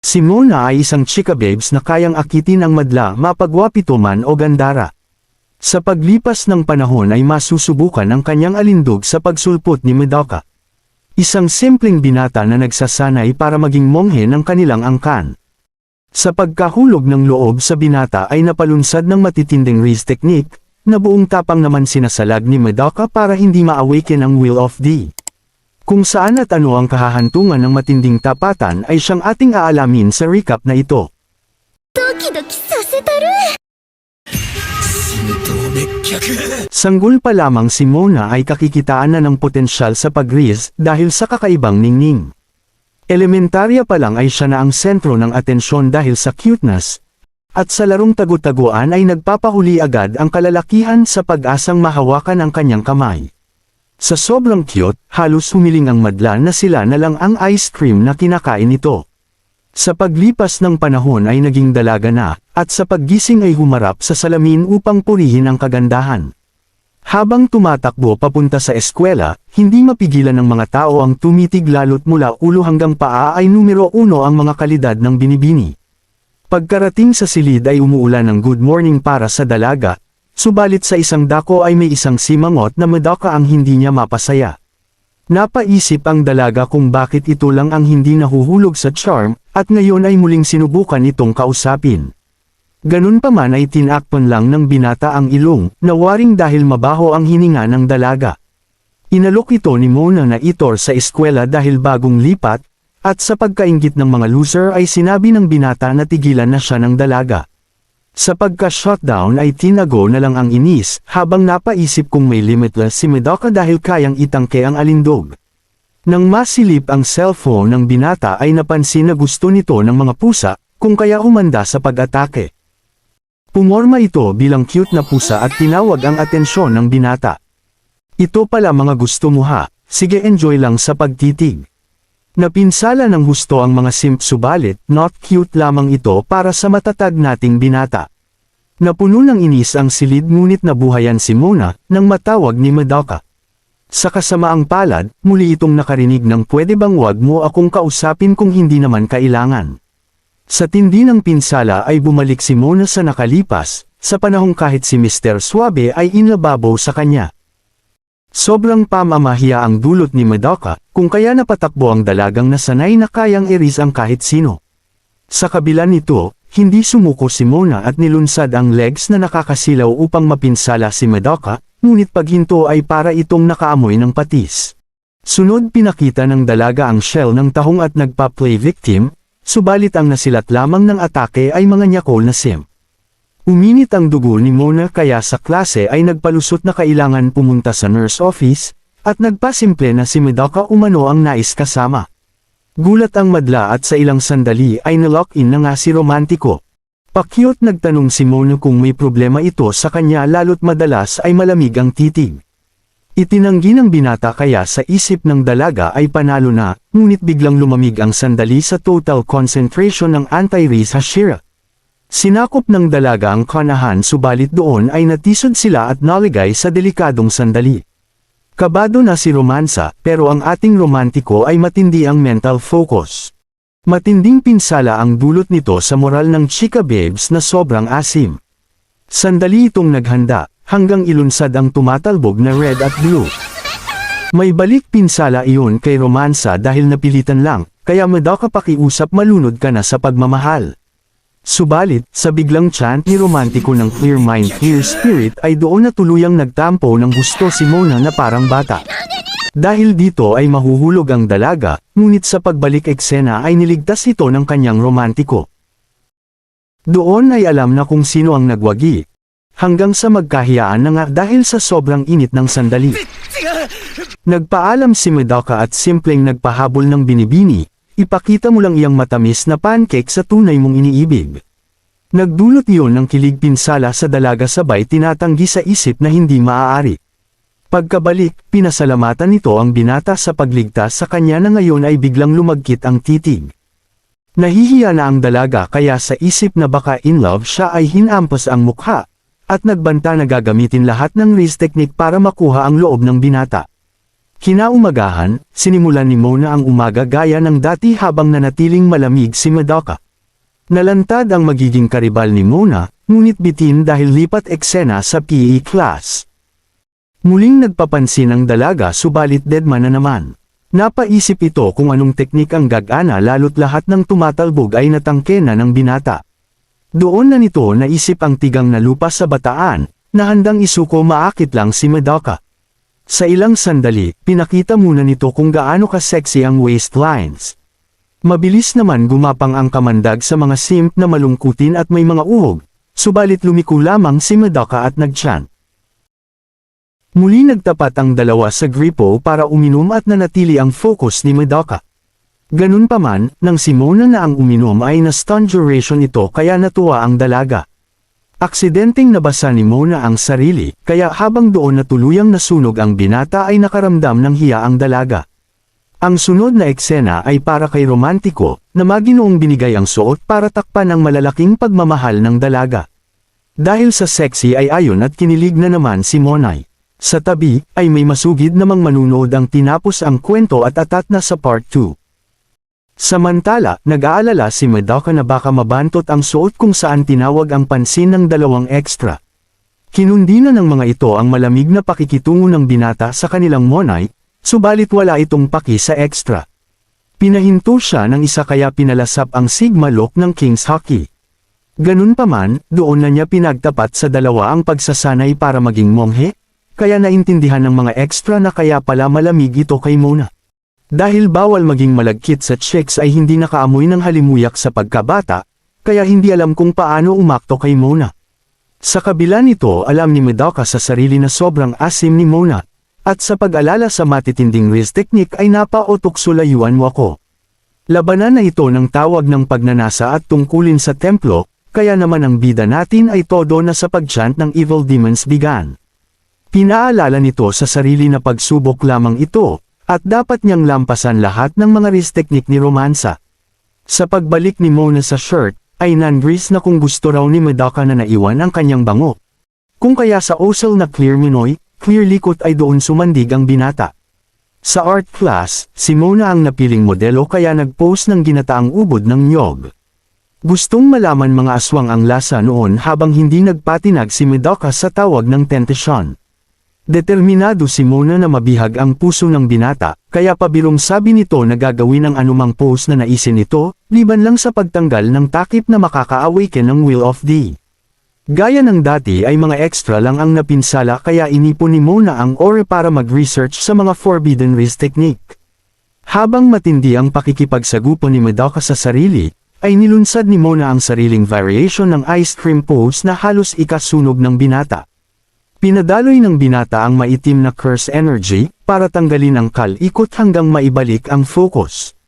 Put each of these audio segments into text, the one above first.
Si Mona ay isang chika babes na kayang akitin ang madla, mapagwapito man o gandara. Sa paglipas ng panahon ay masusubukan ang kanyang alindog sa pagsulpot ni Madoka. Isang simpleng binata na nagsasanay para maging monghe ng kanilang angkan. Sa pagkahulog ng loob sa binata ay napalunsad ng matitinding Riz technique, na buong tapang naman sinasalag ni Madoka para hindi ma-awaken ang Will of D. Kung saan at ano ang kahahantungan ng matinding tapatan ay siyang ating aalamin sa recap na ito. Sanggol pa lamang si Mona ay kakikitaan na ng potensyal sa pag-riz dahil sa kakaibang ningning. Elementarya pa lang ay siya na ang sentro ng atensyon dahil sa cuteness, at sa larong tagu-taguan ay nagpapahuli agad ang kalalakihan sa pag-asang mahawakan ang kanyang kamay. Sa sobrang cute, halos humiling ang madla na sila na lang ang ice cream na kinakain nito. Sa paglipas ng panahon ay naging dalaga na, at sa paggising ay humarap sa salamin upang purihin ang kagandahan. Habang tumatakbo papunta sa eskwela, hindi mapigilan ng mga tao ang tumitig lalo't mula ulo hanggang paa ay numero 1 ang mga kalidad ng binibini. Pagkarating sa silid ay umuulan ng good morning para sa dalaga, subalit sa isang dako ay may isang simangot na Madoka ang hindi niya mapasaya. Napaisip ang dalaga kung bakit ito lang ang hindi nahuhulog sa charm, at ngayon ay muling sinubukan itong kausapin. Ganun pa man ay tinakpan lang ng binata ang ilong, nawaring dahil mabaho ang hininga ng dalaga. Inalok ito ni Mona na itor sa eskwela dahil bagong lipat, at sa pagkainggit ng mga loser ay sinabi ng binata na tigilan na siya ng dalaga. Sa pagka-shutdown ay tinago na lang ang inis, habang napaisip kung may limitless si Madoka dahil kayang itangke ang alindog. Nang masilip ang cellphone ng binata ay napansin na gusto nito ng mga pusa, kung kaya humanda sa pag-atake. Pumorma ito bilang cute na pusa at tinawag ang atensyon ng binata. Ito pala mga gusto mo ha, sige enjoy lang sa pagtitig. Napinsala ng husto ang mga simp subalit, not cute lamang ito para sa matatag nating binata. Napuno ng inis ang silid ngunit nabuhayan si Mona, nang matawag ni Madoka. Sa kasamaang palad, muli itong nakarinig ng pwede bang wag mo akong kausapin kung hindi naman kailangan. Sa tindi ng pinsala ay bumalik si Mona sa nakalipas, sa panahong kahit si Mr. Suabe ay inlababaw sa kanya. Sobrang pamamahiya ang dulot ni Madoka, kung kaya napatakbo ang dalagang nasanay na kayang i-riz ang kahit sino. Sa kabila nito, hindi sumuko si Mona at nilunsad ang legs na nakakasilaw upang mapinsala si Madoka, ngunit paghinto ay para itong nakaamoy ng patis. Sunod pinakita ng dalaga ang shell ng tahong at nagpa-play victim, subalit ang nasilat lamang ng atake ay mga nyakol na simp. Uminit ang dugo ni Mona kaya sa klase ay nagpalusot na kailangan pumunta sa nurse office, at nagpasimple na si Madoka umano ang nais kasama. Gulat ang madla at sa ilang sandali ay nalock-in na nga si Romantiko. Pakyot nagtanong si Mona kung may problema ito sa kanya lalo't madalas ay malamig ang titig. Itinanggi ng binata kaya sa isip ng dalaga ay panalo na, ngunit biglang lumamig ang sandali sa total concentration ng anti-Riz Hashira. Sinakop ng dalaga ang kanahan subalit doon ay natisod sila at naligay sa delikadong sandali. Kabado na si Romansa, pero ang ating Romantiko ay matindi ang mental focus. Matinding pinsala ang dulot nito sa moral ng chika babes na sobrang asim. Sandali itong naghanda, hanggang ilunsad ang tumatalbog na red at blue. May balik pinsala iyon kay Romansa dahil napilitan lang, kaya Madoka pakiusap malunod ka na sa pagmamahal. Subalit, sa biglang chant ni Romantiko ng Clear Mind Clear Spirit ay doon na tuluyang nagtampo ng gusto si Mona na parang bata. Dahil dito ay mahuhulog ang dalaga, ngunit sa pagbalik eksena ay niligtas ito ng kanyang Romantiko. Doon ay alam na kung sino ang nagwagi. Hanggang sa magkahiyaan na nga dahil sa sobrang init ng sandali. Nagpaalam si Madoka at simpleng nagpahabol ng binibini, ipakita mo lang iyang matamis na pancake sa tunay mong iniibig. Nagdulot iyon ng kilig pinsala sa dalaga sabay tinatanggi sa isip na hindi maaari. Pagkabalik, pinasalamatan nito ang binata sa pagligtas sa kanya na ngayon ay biglang lumagkit ang titig. Nahihiya na ang dalaga kaya sa isip na baka in love siya ay hinampas ang mukha, at nagbanta na gagamitin lahat ng Riz technique para makuha ang loob ng binata. Kinaumagahan, sinimulan ni Mona ang umaga gaya ng dati habang nanatiling malamig si Madoka. Nalantad ang magiging karibal ni Mona, ngunit bitin dahil lipat eksena sa PE class. Muling nagpapansin ang dalaga subalit deadman na naman. Napaisip ito kung anong teknik ang gagana lalo't lahat ng tumatalbog ay natangke na ng binata. Doon na nito naisip ang tigang na lupa sa bataan, na handang isuko maakit lang si Madoka. Sa ilang sandali, pinakita muna nito kung gaano ka-sexy ang waistlines. Mabilis naman gumapang ang kamandag sa mga simp na malungkutin at may mga uhog, subalit lumiko lamang si Madoka at nagtiyan. Muli nagtapat ang dalawa sa gripo para uminom at nanatili ang focus ni Madoka. Ganun pa man, nang si Mona na ang uminom ay na-stun duration ito kaya natuwa ang dalaga. Aksidenteng nabasa ni Mona ang sarili, kaya habang doon na tuluyang nasunog ang binata ay nakaramdam ng hiya ang dalaga. Ang sunod na eksena ay para kay romantiko, na maginoong binigay ang suot para takpan ang malalaking pagmamahal ng dalaga. Dahil sa sexy ay ayon at kinilig na naman si Monay. Sa tabi, ay may masugid namang manunood ang tinapos ang kwento at atat na sa part 2. Samantala, nag-aalala si Madoka na baka mabantot ang suot kung saan tinawag ang pansin ng dalawang extra. Kinundi na ng mga ito ang malamig na pakikitungo ng binata sa kanilang Monay, subalit wala itong paki sa extra. Pinahinto siya ng isa kaya pinalasap ang Sigma look ng King's Hockey. Ganun pa man, doon na niya pinagtapat sa dalawa ang pagsasanay para maging monghe, kaya naintindihan ng mga extra na kaya pala malamig ito kay Mona. Dahil bawal maging malagkit sa chicks ay hindi nakaamoy ng halimuyak sa pagkabata, kaya hindi alam kung paano umakto kay Mona. Sa kabila nito alam ni Madoka sa sarili na sobrang asim ni Mona, at sa pag-alala sa matitinding Riz technique ay napa-otuksulayuan mo ako. Labanan na ito ng tawag ng pagnanasa at tungkulin sa templo, kaya naman ang bida natin ay todo na sa pag-chant ng evil demons began. Pinaalala nito sa sarili na pagsubok lamang ito, at dapat niyang lampasan lahat ng mga Riz technique ni Romansa. Sa pagbalik ni Mona sa shirt, ay nangris na kung gusto raw ni Madoka na naiwan ang kanyang bango. Kung kaya sa osel na clear minoy, clear likot ay doon sumandig ang binata. Sa art class, si Mona ang napiling modelo kaya nag-post ng ginataang ubod ng nyog. Gustong malaman mga aswang ang lasa noon habang hindi nagpatinag si Madoka sa tawag ng tentasyon. Determinado si Mona na mabihag ang puso ng binata, kaya pabirong sabi nito na gagawin ang anumang pose na naisin nito, liban lang sa pagtanggal ng takip na makaka-awaken ng Will of D. Gaya ng dati ay mga extra lang ang napinsala kaya inipon ni Mona ang ore para mag-research sa mga forbidden Riz technique. Habang matindi ang pakikipagsagupo ni Madoka sa sarili, ay nilunsad ni Mona ang sariling variation ng ice cream pose na halos ikasunog ng binata. Pinadaloy ng binata ang maitim na curse energy, para tanggalin ang kal-ikot hanggang maibalik ang focus.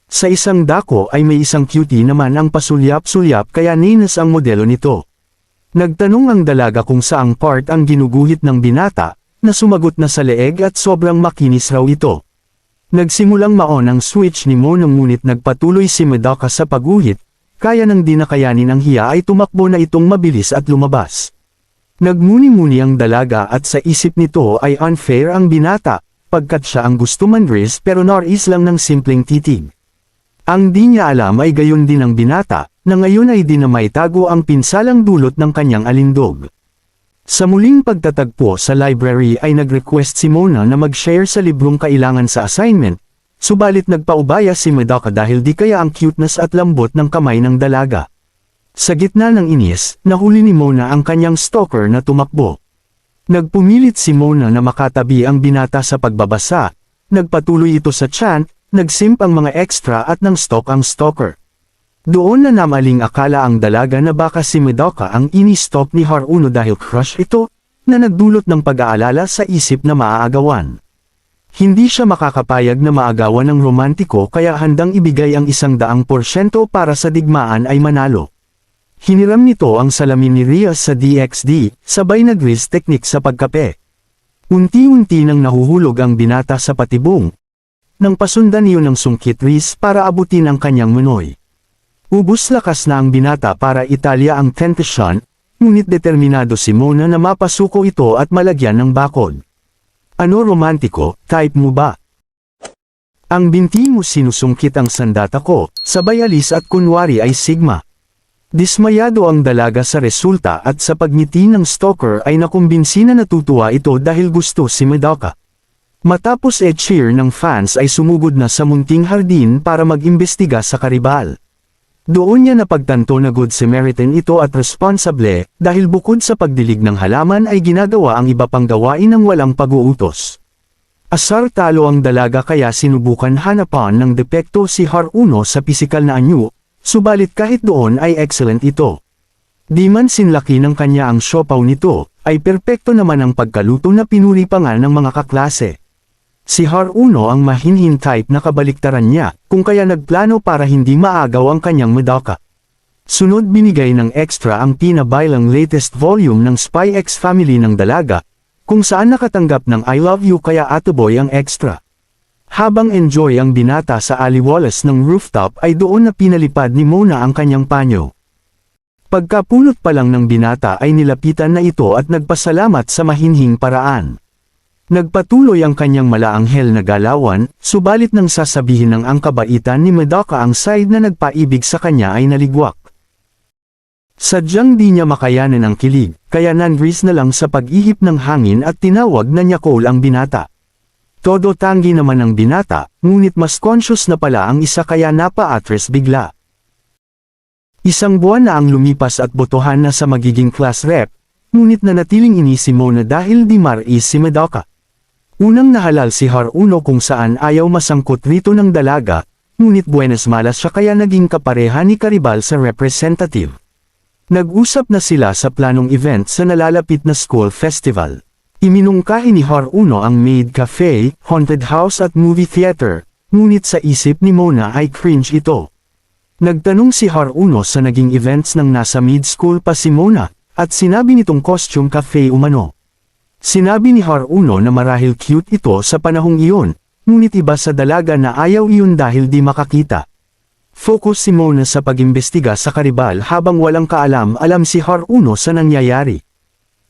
Sa isang dako ay may isang cutie naman ang pasulyap-sulyap kaya ninas ang modelo nito. Nagtanong ang dalaga kung saang part ang ginuguhit ng binata, na sumagot na sa leeg at sobrang makinis raw ito. Nagsimulang maon ang switch ni Mona ngunit nagpatuloy si Madoka sa pagguhit, kaya nang di nakayanin ang hiya ay tumakbo na itong mabilis at lumabas. Nagmuni-muni ang dalaga at sa isip nito ay unfair ang binata, pagkat siya ang gusto man-Riz pero nais lang ng simpleng titig. Ang di niya alam ay gayon din ang binata, na ngayon ay di na maitago ang pinsalang dulot ng kanyang alindog. Sa muling pagtatagpo sa library ay nag-request si Mona na mag-share sa librong kailangan sa assignment, subalit nagpaubaya si Madoka dahil di kaya ang cuteness at lambot ng kamay ng dalaga. Sa gitna ng inis, nahuli ni Mona ang kanyang stalker na tumakbo. Nagpumilit si Mona na makatabi ang binata sa pagbabasa, nagpatuloy ito sa chant, nagsimp ang mga extra at nang stalk ang stalker. Doon na namaling akala ang dalaga na baka si Madoka ang ini-stalk ni Haruno dahil crush ito, na nagdulot ng pag-aalala sa isip na maaagawan. Hindi siya makakapayag na maagawan ng romantiko kaya handang ibigay ang 100% para sa digmaan ay manalo. Hiniram nito ang salamin ni Rias sa DXD, sabay nag-Riz technique sa pagkape. Unti-unti nang nahuhulog ang binata sa patibong. Nang pasundan iyon ng sungkit Riz para abutin ang kanyang manoy. Ubus lakas na ang binata para italya ang tentasyon, ngunit determinado si Mona na mapasuko ito at malagyan ng bakod. Ano romantiko, type mo ba? Ang binti mo sinusungkit ang sandata ko, sabay alis at kunwari ay sigma. Dismayado ang dalaga sa resulta at sa pagngiti ng stalker ay nakumbinsi na natutuwa ito dahil gusto si Madoka. Matapos cheer ng fans ay sumugod na sa munting hardin para mag-imbestiga sa karibal. Doon niya napagtanto na good Samaritan ito at responsable, dahil bukod sa pagdilig ng halaman ay ginagawa ang iba pang gawain ng walang pag-uutos. Asar talo ang dalaga kaya sinubukan hanapan ng depekto si Haruno sa pisikal na anyo, subalit kahit doon ay excellent ito. Di man sinlaki ng kanya ang siopaw nito, ay perpekto naman ang pagkaluto na pinuri pa nga ng mga kaklase. Si Haruno ang mahinhin type na kabaliktaran niya, kung kaya nagplano para hindi maagaw ang kanyang Madoka. Sunod binigay ng extra ang pinabaylang latest volume ng Spy X Family ng dalaga, kung saan nakatanggap ng I love you kaya atuboy ang extra. Habang enjoy ang binata sa aliwalas ng rooftop ay doon na pinalipad ni Mona ang kanyang panyo. Pagkapulot pa lang ng binata ay nilapitan na ito at nagpasalamat sa mahinhing paraan. Nagpatuloy ang kanyang malaanghel na galawan, subalit nang sasabihin ng ang kabaitan ni Madoka ang side na nagpaibig sa kanya ay naligwak. Sadyang di niya makayanan ang kilig, kaya nandris na lang sa pag-ihip ng hangin at tinawag na Nyakol ang binata. Todo tanggi naman ang binata, ngunit mas conscious na pala ang isa kaya napa-atres bigla. Isang buwan na ang lumipas at botohan na sa magiging class rep, ngunit nanatiling inisi Mona dahil di marais si Madoka. Unang nahalal si Haruno kung saan ayaw masangkot rito ng dalaga, ngunit buenas malas siya kaya naging kapareha ni Karibal sa representative. Nag-usap na sila sa planong event sa nalalapit na school festival. Iminungkahi ni Haruno ang maid cafe, haunted house at movie theater, ngunit sa isip ni Mona ay cringe ito. Nagtanong si Haruno sa naging events ng nasa mid-school pa si Mona, at sinabi nitong costume cafe umano. Sinabi ni Haruno na marahil cute ito sa panahong iyon, ngunit iba sa dalaga na ayaw iyon dahil di makakita. Focus si Mona sa pag-imbestiga sa karibal habang walang kaalam-alam si Haruno sa nangyayari.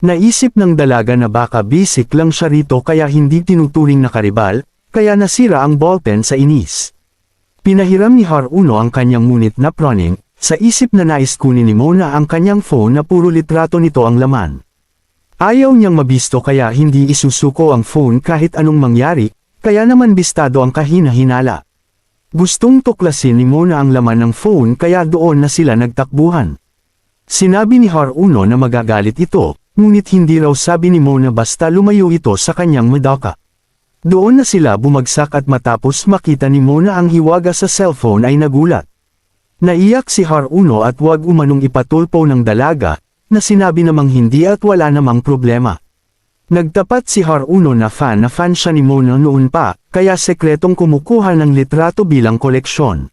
Naisip ng dalaga na baka basic lang siya rito kaya hindi tinuturing na karibal, kaya nasira ang ballpen sa inis. Pinahiram ni Haruno ang kanyang ngunit na proning, sa isip na nais kunin ni Mona ang kanyang phone na puro litrato nito ang laman. Ayaw niyang mabisto kaya hindi isusuko ang phone kahit anong mangyari, kaya naman bistado ang kahina-hinala. Gustong tuklasin ni Mona ang laman ng phone kaya doon na sila nagtakbuhan. Sinabi ni Haruno na magagalit ito, ngunit hindi raw sabi ni Mona basta lumayo ito sa kanyang Madoka. Doon na sila bumagsak at matapos makita ni Mona ang hiwaga sa cellphone ay nagulat. Naiyak si Haruno at wag umanong ipatulpo ng dalaga, na sinabi namang hindi at wala namang problema. Nagtapat si Haruno na fan siya ni Mona noon pa, kaya sekretong kumukuha ng litrato bilang koleksyon.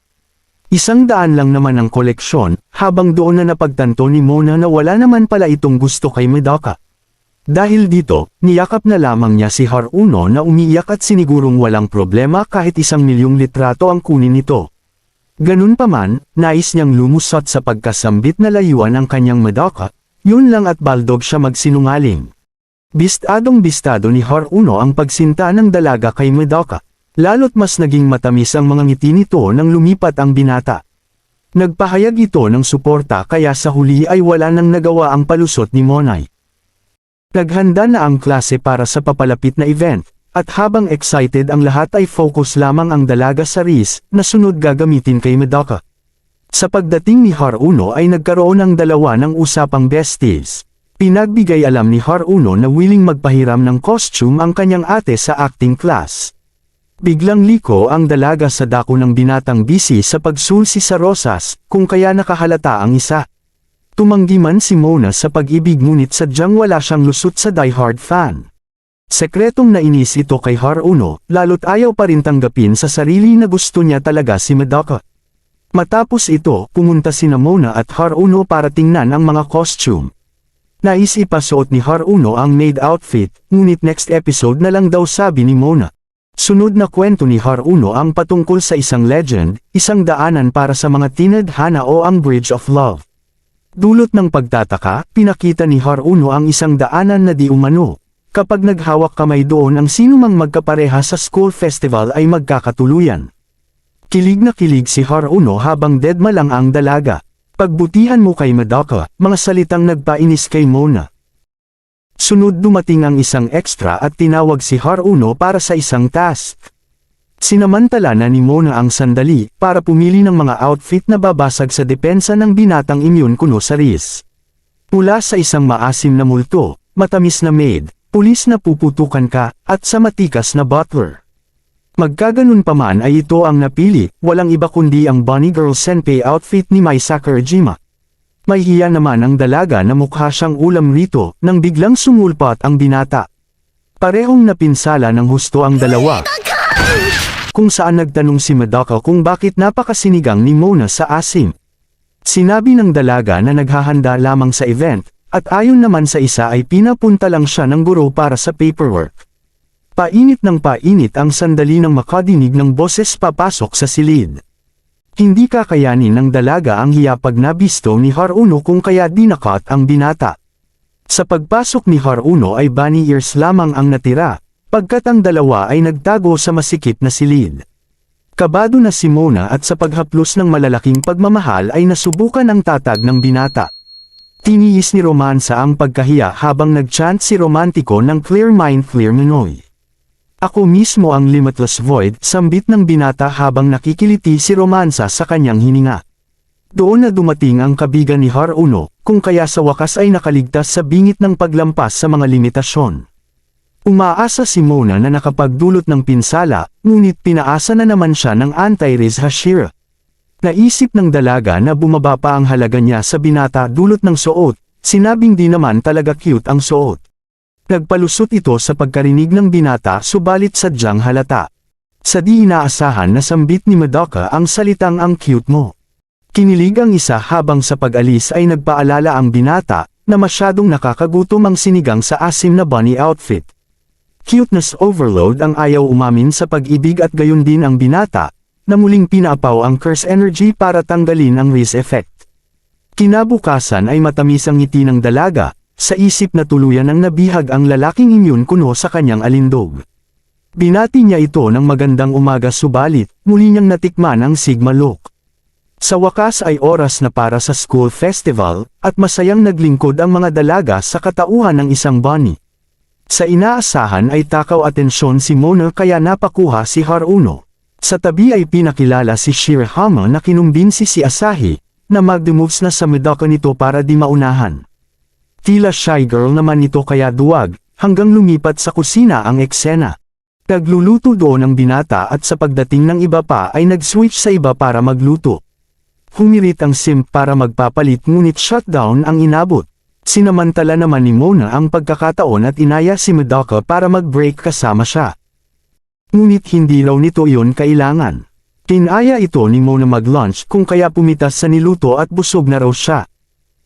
100 lang naman ang koleksyon, habang doon na napagtanto ni Mona na wala naman pala itong gusto kay Madoka. Dahil dito, niyakap na lamang niya si Haruno na umiiyak at sinigurong walang problema kahit 1,000,000 litrato ang kunin nito. Ganun pa man, nais niyang lumusot sa pagkasambit na layuan ang kanyang Madoka, yun lang at baldog siya magsinungaling. Bistadong-bistado ni Haruno ang pagsinta ng dalaga kay Madoka, lalo't mas naging matamis ang mga ngiti nito nang lumipat ang binata. Nagpahayag ito ng suporta kaya sa huli ay wala nang nagawa ang palusot ni Monay. Naghanda na ang klase para sa papalapit na event, at habang excited ang lahat ay focus lamang ang dalaga sa wrist na sunod gagamitin kay Madoka. Sa pagdating ni Haruno ay nagkaroon ng dalawa ng usapang besties. Pinagbigay alam ni Haruno na willing magpahiram ng costume ang kanyang ate sa acting class. Biglang liko ang dalaga sa dako ng binatang busy sa pagsulsi sa rosas, kung kaya nakahalata ang isa. Tumanggi man si Mona sa pag-ibig ngunit sadyang wala siyang lusot sa diehard fan. Sekretong nainis ito kay Haruno, lalo't ayaw pa rin tanggapin sa sarili na gusto niya talaga si Madoka. Matapos ito, pumunta sina Mona at Haruno para tingnan ang mga costume. Nais ipasuot ni Haruno ang maid outfit, ngunit next episode na lang daw sabi ni Mona. Sunod na kwento ni Haruno ang patungkol sa isang legend, isang daanan para sa mga tinadhana o ang Bridge of Love. Dulot ng pagtataka, pinakita ni Haruno ang isang daanan na di umano, Kapag naghawak kamay doon ang sinumang magkapareha sa school festival ay magkakatuluyan. Kilig na kilig si Haruno habang dedma lang ang dalaga. Pagbutihan mo kay Madoka, mga salitang nagpainis kay Mona. Sunod dumating ang isang extra at tinawag si Haruno para sa isang task. Sinamantala na ni Mona ang sandali para pumili ng mga outfit na babasag sa depensa ng binatang Immune Kuno sa Riz. Mula sa isang maasim na multo, matamis na maid, pulis na puputukan ka, at sa matikas na butler. Magkaganon pa man ay ito ang napili, walang iba kundi ang Bunny Girl Senpai outfit ni Mai Sakurajima. May hiya naman ang dalaga na mukha siyang ulam rito, nang biglang sumulpat ang binata. Parehong napinsala ng husto ang dalawa. Kung saan nagtanong si Madoka kung bakit napakasinigang ni Mona sa asim. Sinabi ng dalaga na naghahanda lamang sa event, at ayon naman sa isa ay pinapunta lang siya ng guro para sa paperwork. Painit ng painit ang sandali ng makadinig ng boses papasok sa silid. Hindi kakayanin ng dalaga ang hiya pag nabisto ni Haruno kung kaya dinakat ang binata. Sa pagpasok ni Haruno ay bunny ears lamang ang natira, pagkat ang dalawa ay nagtago sa masikip na silid. Kabado na si Mona at sa paghaplos ng malalaking pagmamahal ay nasubukan ang tatag ng binata. Tiniis ni Romansa ang pagkahiya habang nag-chant si Romantiko ng Clear Mind Clear Minoy. Ako mismo ang limitless void, sambit ng binata habang nakikiliti si Romansa sa kanyang hininga. Doon na dumating ang kabigan ni Haruno, kung kaya sa wakas ay nakaligtas sa bingit ng paglampas sa mga limitasyon. Umaasa si Mona na nakapagdulot ng pinsala, ngunit pinaasa na naman siya ng anti-Riz Hashira. Naisip ng dalaga na bumaba pa ang halaga niya sa binata dulot ng suot, sinabing di naman talaga cute ang suot. Nagpalusot ito sa pagkarinig ng binata subalit sadyang halata. Sa di inaasahan na sambit ni Madoka ang salitang ang cute mo. Kinilig ang isa habang sa pag-alis ay nagpaalala ang binata na masyadong nakakagutom ang sinigang sa asim na bunny outfit. Cuteness overload ang ayaw umamin sa pag-ibig at gayon din ang binata, na muling pinaapaw ang curse energy para tanggalin ang Riz effect. Kinabukasan ay matamis ang ngiti ng dalaga, sa isip na tuluyan ang nabihag ang lalaking Immune Kuno sa kanyang alindog. Binati niya ito ng magandang umaga subalit, muli niyang natikman ang Sigma Look. Sa wakas ay oras na para sa school festival, at masayang naglingkod ang mga dalaga sa katauhan ng isang bunny. Sa inaasahan ay takaw atensyon si Mona kaya napakuha si Haruno. Sa tabi ay pinakilala si Shirahama na kinumbinsi si Asahi, na mag-moves na sa Madoka nito para di maunahan. Tila shy girl naman ito kaya duwag, hanggang lumipat sa kusina ang eksena. Nagluluto doon ang binata at sa pagdating ng iba pa ay nag-switch sa iba para magluto. Humirit ang simp para magpapalit ngunit shutdown ang inabot. Sinamantala naman ni Mona ang pagkakataon at inaya si Madoka para mag-break kasama siya. Ngunit hindi raw nito iyon kailangan. Tinaya ito ni Mona mag-lunch kung kaya pumitas sa niluto at busog na raw siya.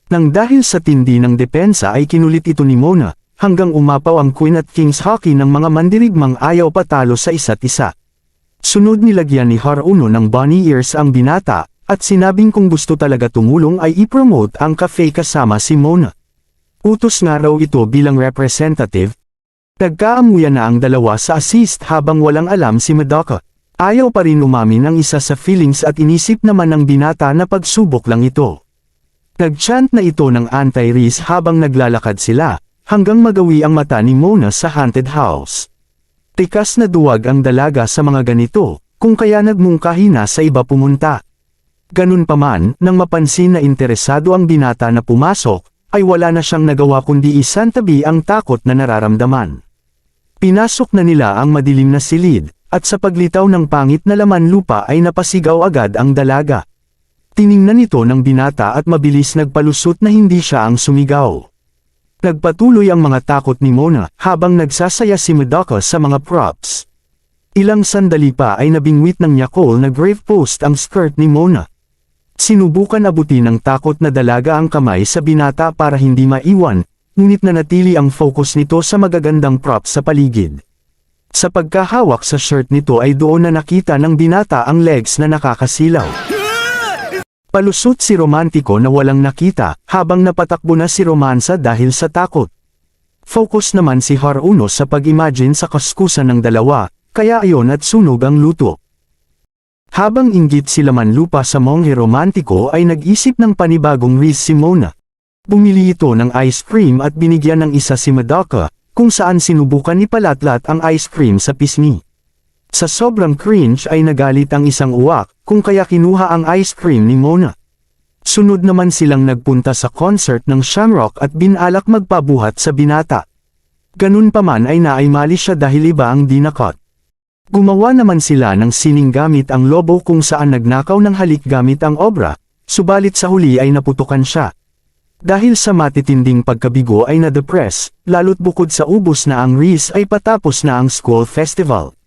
Nang dahil sa tindi ng depensa ay kinulit ito ni Mona, hanggang umapaw ang Queen at King's hockey ng mga mandirigmang ayaw patalo sa isa't isa. Sunod nilagyan ni Haruno ng bunny ears ang binata, at sinabing kung gusto talaga tumulong ay i-promote ang cafe kasama si Mona. Utos nga raw ito bilang representative. Nagkaamuyan na ang dalawa sa assist habang walang alam si Madoka. Ayaw pa rin umamin ang isa sa feelings at inisip naman ng binata na pagsubok lang ito. Nag-chant na ito ng anti-Riz habang naglalakad sila, hanggang magawi ang mata ni Mona sa haunted house. Tikas na duwag ang dalaga sa mga ganito, kung kaya nagmungkahi na sa iba pumunta. Ganun pa man, nang mapansin na interesado ang binata na pumasok, ay wala na siyang nagawa kundi isantabi ang takot na nararamdaman. Pinasok na nila ang madilim na silid, at sa paglitaw ng pangit na laman lupa ay napasigaw agad ang dalaga. Tiningnan ito ng binata at mabilis nagpalusot na hindi siya ang sumigaw. Nagpatuloy ang mga takot ni Mona habang nagsasaya si Madoka sa mga props. Ilang sandali pa ay nabingwit ng Nyakol na grave post ang skirt ni Mona. Sinubukan abutin ng takot na dalaga ang kamay sa binata para hindi maiwan, ngunit nanatili ang focus nito sa magagandang props sa paligid. Sa pagkahawak sa shirt nito ay doon na nakita ng binata ang legs na nakakasilaw. Palusot si Romantiko na walang nakita, habang napatakbo na si Romansa dahil sa takot. Focus naman si Haruno sa pag-imagine sa kaskusan ng dalawa, kaya ayon at sunog ang luto. Habang inggit sila Manlupa sa monghe romantiko ay nag-isip ng panibagong riz si Mona. Bumili ito ng ice cream at binigyan ng isa si Madoka, kung saan sinubukan ni Palatlat ang ice cream sa pisngi. Sa sobrang cringe ay nagalit ang isang uwak, kung kaya kinuha ang ice cream ni Mona. Sunod naman silang nagpunta sa concert ng Shamrock at binalak magpabuhat sa binata. Ganun pa man ay naaimali siya dahil iba ang dinakot. Gumawa naman sila ng sining gamit ang lobo kung saan nagnakaw ng halik gamit ang obra, subalit sa huli ay naputukan siya. Dahil sa matitinding pagkabigo ay na-depress, lalo't bukod sa ubos na ang Riz ay patapos na ang school festival.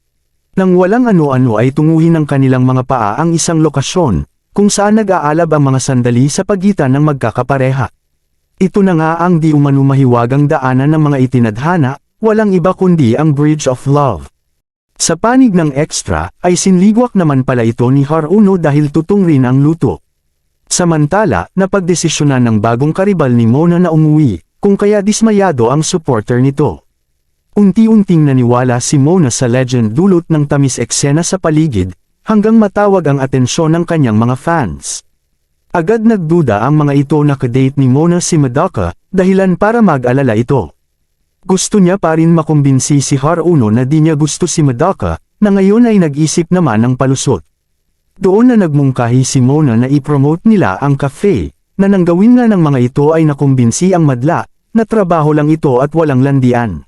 Nang walang ano-ano ay tunguhin ng kanilang mga paa ang isang lokasyon, kung saan nag-aalab ang mga sandali sa pagitan ng magkakapareha. Ito na nga ang di umano mahiwagang daanan ng mga itinadhana, walang iba kundi ang Bridge of Love. Sa panig ng extra, ay sinligwak naman pala ito ni Haruno dahil tutong rin ang luto. Samantala, napagdesisyonan ng bagong karibal ni Mona na umuwi, kung kaya dismayado ang supporter nito. Unti-unting naniwala si Mona sa legend dulot ng tamis eksena sa paligid, hanggang matawag ang atensyon ng kanyang mga fans. Agad nagduda ang mga ito na kadate ni Mona si Madoka, dahilan para mag-alala ito. Gusto niya pa rin makumbinsi si Haruno na di niya gusto si Madoka, na ngayon ay nag-isip naman ng palusot. Doon na nagmungkahi si Mona na i-promote nila ang cafe, na nang gawin nga ng mga ito ay nakumbinsi ang madla, na trabaho lang ito at walang landian.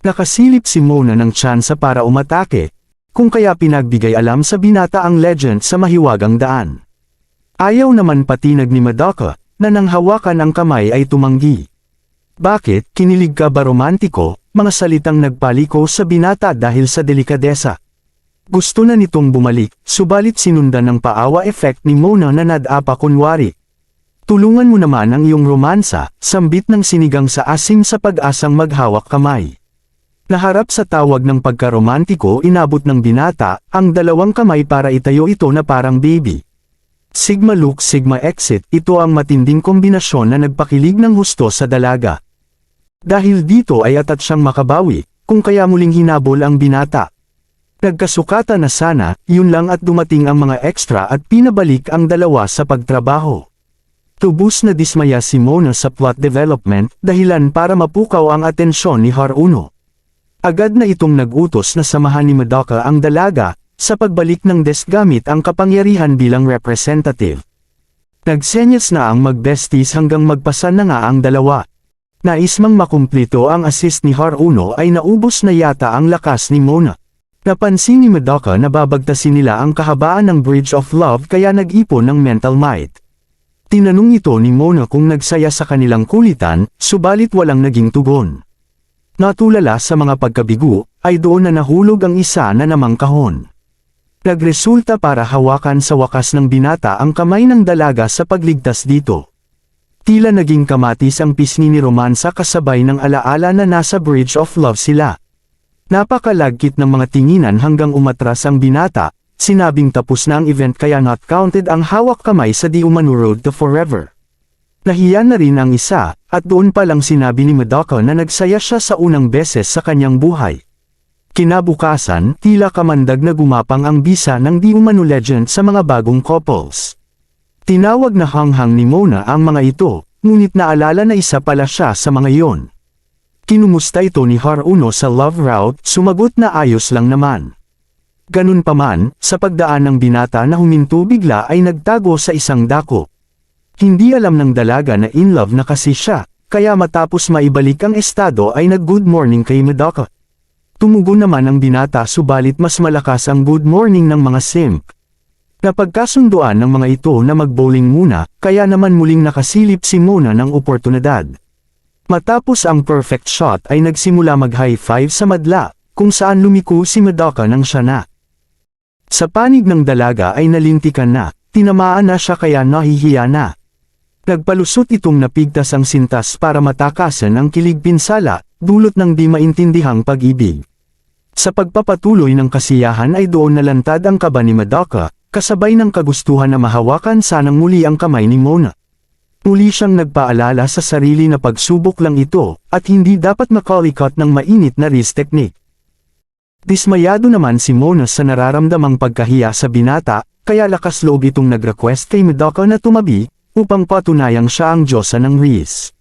Nakasilip si Mona ng tsansa para umatake, kung kaya pinagbigay alam sa binata ang legend sa mahiwagang daan. Ayaw naman patinag ni Madoka, na nang hawakan ang kamay ay tumanggi. Bakit, kinilig ka ba romantiko, mga salitang nagpaliko sa binata dahil sa delikadesa. Gusto na nitong bumalik, subalit sinundan ng paawa effect ni Mona na nadapa kunwari. Tulungan mo naman ang iyong romansa, sambit ng sinigang sa asim sa pag-asang maghawak kamay. Naharap sa tawag ng pagkaromantiko inabot ng binata, ang dalawang kamay para itayo ito na parang baby. Sigma look sigma exit, ito ang matinding kombinasyon na nagpakilig ng husto sa dalaga. Dahil dito ay atat siyang makabawi, kung kaya muling hinabol ang binata. Nagkasukatan na sana, yun lang at dumating ang mga extra at pinabalik ang dalawa sa pagtrabaho. Tubos na dismaya si Mona sa plot development, dahilan para mapukaw ang atensyon ni Haruno. Agad na itong nag-utos na samahan ni Madoka ang dalaga, sa pagbalik ng desk gamit ang kapangyarihan bilang representative. Nagsenyas na ang mag-besties hanggang magpasan na nga ang dalawa. Nais mang makumplito ang assist ni Haruno ay naubos na yata ang lakas ni Mona. Napansin ni Madoka na babagtasin nila ang kahabaan ng Bridge of Love kaya nag-ipon ng mental might. Tinanong ito ni Mona kung nagsaya sa kanilang kulitan, subalit walang naging tugon. Natulala sa mga pagkabigo, ay doon na nahulog ang isa na namang kahon. Nagresulta para hawakan sa wakas ng binata ang kamay ng dalaga sa pagligtas dito. Tila naging kamatis ang pisngi ni Romansa kasabay ng alaala na nasa Bridge of Love sila. Napakalagkit ng mga tinginan hanggang umatras ang binata, sinabing tapos na ang event kaya not counted ang hawak kamay sa di umano road to forever. Nahiya na rin ang isa, at doon pa lang sinabi ni Madoka na nagsaya siya sa unang beses sa kanyang buhay. Kinabukasan, tila kamandag na gumapang ang bisa ng di umano legend sa mga bagong couples. Tinawag na hanghang ni Mona ang mga ito, ngunit naalala na isa pala siya sa mga iyon. Kinumusta ito ni Haruno sa love route, sumagot na ayos lang naman. Ganun pa man, sa pagdaan ng binata na huminto bigla ay nagtago sa isang dako. Hindi alam ng dalaga na in love na kasi siya, kaya matapos maibalik ang estado ay nag-good morning kay Madoka. Tumugon naman ang binata subalit mas malakas ang good morning ng mga simp. Napagkasunduan ng mga ito na mag-bowling muna, kaya naman muling nakasilip si Mona ng oportunidad. Matapos ang perfect shot ay nagsimula mag-high five sa madla, kung saan lumiko si Madoka ng siya na. Sa panig ng dalaga ay nalintikan na, tinamaan na siya kaya nahihiya na. Nagpalusot itong napigtas ang sintas para matakasan ang kilig pinsala, dulot ng di maintindihang pag-ibig. Sa pagpapatuloy ng kasiyahan ay doon nalantad ang kaba ni Madoka, kasabay ng kagustuhan na mahawakan sanang muli ang kamay ni Mona. Muli siyang nagpaalala sa sarili na pagsubok lang ito, at hindi dapat makalikot ng mainit na wrist technique. Dismayado naman si Mona sa nararamdamang pagkahiya sa binata, kaya lakas loob itong nag-request kay Madoka na tumabi, upang patunayang siya ang diyosa ng wrist.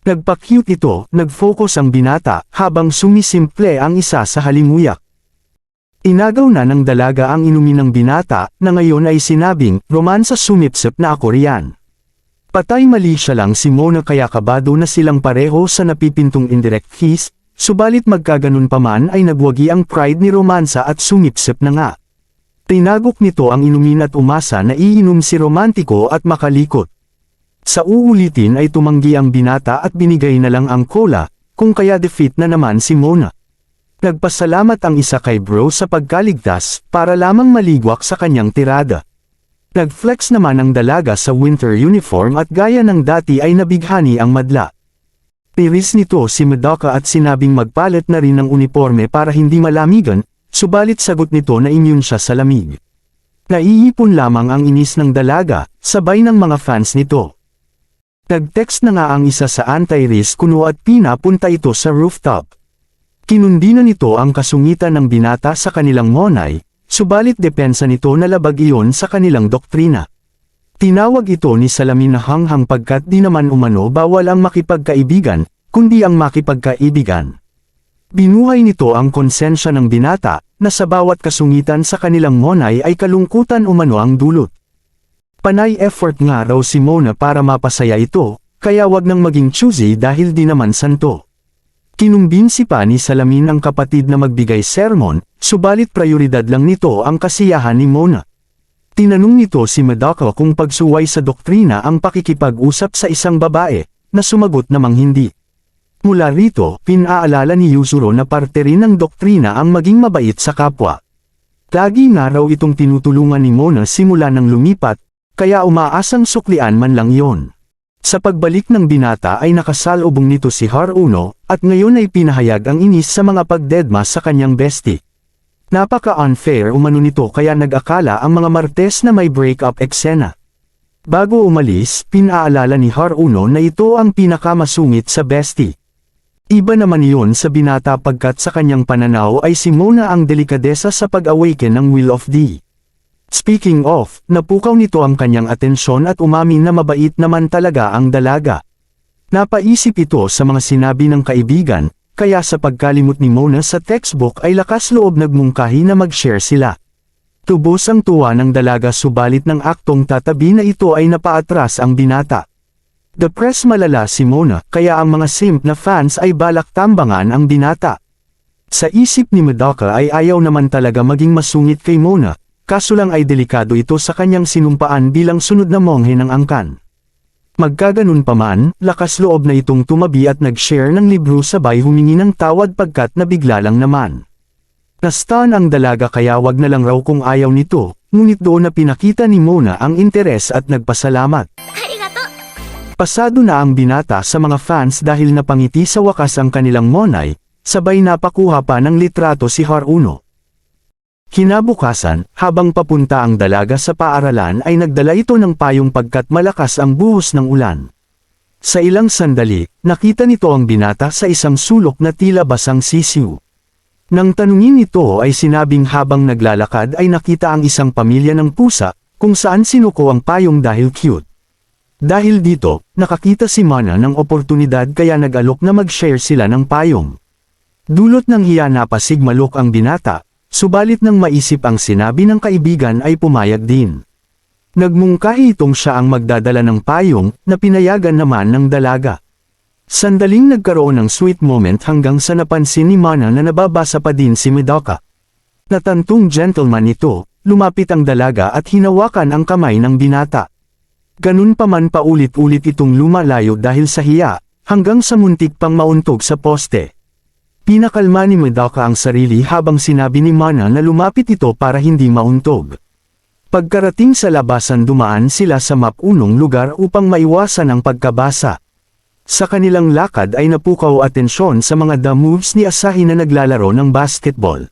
Nagpa-cute ito, nag-focus ang binata, habang sumisimple ang isa sa halimuyak. Inagaw na ng dalaga ang inumin ng binata, na ngayon ay sinabing, romansa sumipsip na ako riyan. Patay mali siya lang si Mona kaya kabado na silang pareho sa napipintong indirect kiss, subalit magkaganon pa man ay nagwagi ang pride ni Romansa at sumipsip na nga. Tinagok nito ang inumin at umasa na iinom si Romantiko at makalikot. Sa uulitin ay tumanggi ang binata at binigay na lang ang cola, kung kaya defeat na naman si Mona. Nagpasalamat ang isa kay Bro sa pagkaligtas, para lamang maligwak sa kanyang tirada. Nag-flex naman ang dalaga sa winter uniform at gaya ng dati ay nabighani ang madla. Tiris nito si Madoka at sinabing magpalit na rin ng uniforme para hindi malamigan, subalit sagot nito na immune siya sa lamig. Naiipon lamang ang inis ng dalaga, sabay ng mga fans nito. Nag-text na nga ang isa sa anti-risk kuno at pinapunta ito sa rooftop. Kinundi na nito ang kasungitan ng binata sa kanilang monay, subalit depensa nito na labag iyon sa kanilang doktrina. Tinawag ito ni Salamin na hanghang pagkat di naman umano bawal ang makipagkaibigan, kundi ang makipagkaibigan. Binuhay nito ang konsensya ng binata, na sa bawat kasungitan sa kanilang monay ay kalungkutan umano ang dulot. Panay effort nga raw si Mona para mapasaya ito, kaya wag nang maging choosy dahil di naman santo. Kinumbinsi pa ni Salamin ang kapatid na magbigay sermon, subalit prioridad lang nito ang kasiyahan ni Mona. Tinanong nito si Madoka kung pagsuway sa doktrina ang pakikipag-usap sa isang babae, na sumagot namang hindi. Mula rito, pinaalala ni Yuzuru na parte rin ng doktrina ang maging mabait sa kapwa. Lagi nga raw itong tinutulungan ni Mona simula nang lumipat, kaya umaasang suklian man lang yon. Sa pagbalik ng binata ay nakasalubong nito si Haruno, at ngayon ay pinahayag ang inis sa mga pagdedma sa kanyang bestie. Napaka-unfair umano nito kaya nag-akala ang mga Martes na may break-up eksena. Bago umalis, pinaalala ni Haruno na ito ang pinakamasungit sa bestie. Iba naman iyon sa binata pagkat sa kanyang pananaw ay si Mona ang delikadesa sa pag-awaken ng Will of D. Speaking of, napukaw nito ang kanyang atensyon at umamin na mabait naman talaga ang dalaga. Napaisip ito sa mga sinabi ng kaibigan, kaya sa pagkalimot ni Mona sa textbook ay lakas loob nagmungkahi na mag-share sila. Tubos ang tuwa ng dalaga subalit ng aktong tatabi na ito ay napaatras ang binata. Depressed malala si Mona, kaya ang mga simp na fans ay balak tambangan ang binata. Sa isip ni Madoka ay ayaw naman talaga maging masungit kay Mona, kaso lang ay delikado ito sa kanyang sinumpaan bilang sunod na monghe ng angkan. Magkaganon pa man, lakas loob na itong tumabi at nag-share ng libro sabay humingi ng tawad pagkat nabigla lang naman. Nastan ang dalaga kaya wag na lang raw kung ayaw nito, ngunit doon na pinakita ni Mona ang interes at nagpasalamat. Pasado na ang binata sa mga fans dahil napangiti sa wakas ang kanilang monay, sabay napakuha pa ng litrato si Haruno. Kinabukasan, habang papunta ang dalaga sa paaralan ay nagdala ito ng payong pagkat malakas ang buhos ng ulan. Sa ilang sandali, nakita nito ang binata sa isang sulok na tila basang sisiw. Nang tanungin ito ay sinabing habang naglalakad ay nakita ang isang pamilya ng pusa, kung saan sinuko ang payong dahil cute. Dahil dito, nakakita si Mana ng oportunidad kaya nag-alok na mag-share sila ng payong. Dulot ng hiya napasig malok ang binata, subalit nang maisip ang sinabi ng kaibigan ay pumayag din. Nagmungkahi itong siya ang magdadala ng payong, na pinayagan naman ng dalaga. Sandaling nagkaroon ng sweet moment hanggang sa napansin ni Mana na nababasa pa din si Madoka. Natantong gentleman ito, lumapit ang dalaga at hinawakan ang kamay ng binata. Ganun pa man paulit-ulit itong lumalayo dahil sa hiya, hanggang sa muntik pang mauntog sa poste. Pinakalma ni Madoka ang sarili habang sinabi ni Mana na lumapit ito para hindi mauntog. Pagkarating sa labasan dumaan sila sa mapunong lugar upang maiwasan ang pagkabasa. Sa kanilang lakad ay napukaw atensyon sa mga the moves ni Asahi na naglalaro ng basketball.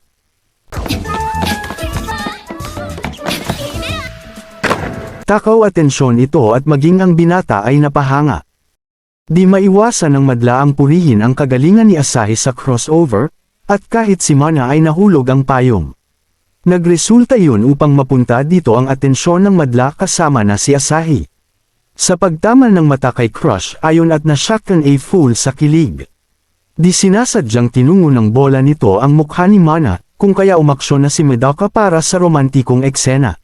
Nagtakaw atensyon ito at maging ang binata ay napahanga. Di maiwasan ng madla ang purihin ang kagalingan ni Asahi sa crossover, at kahit si Mana ay nahulog ang payong. Nagresulta yun upang mapunta dito ang atensyon ng madla kasama na si Asahi. Sa pagtaman ng mata kay Crush ayon at nasaktan a fool sa kilig. Di sinasadyang tinungo ng bola nito ang mukha ni Mana, kung kaya umaksyon na si Medaka para sa romantikong eksena.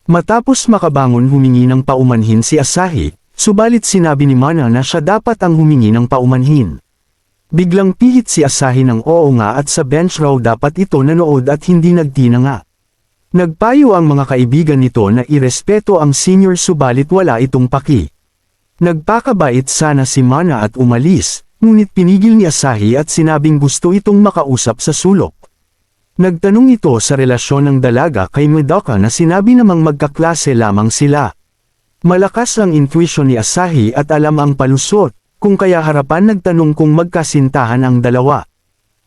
Matapos makabangon humingi ng paumanhin si Asahi, subalit sinabi ni Mana na siya dapat ang humingi ng paumanhin. Biglang pihit si Asahi ng oo nga at sa bench raw dapat ito nanood at hindi nagtina nga. Nagpayo ang mga kaibigan nito na irespeto ang senior subalit wala itong paki. Nagpakabait sana si Mana at umalis, ngunit pinigil ni Asahi at sinabing gusto itong makausap sa sulok. Nagtanong ito sa relasyon ng dalaga kay Medaka na sinabi namang magkaklase lamang sila. Malakas ang intuition ni Asahi at alam ang palusot, kung kaya harapan nagtanong kung magkasintahan ang dalawa.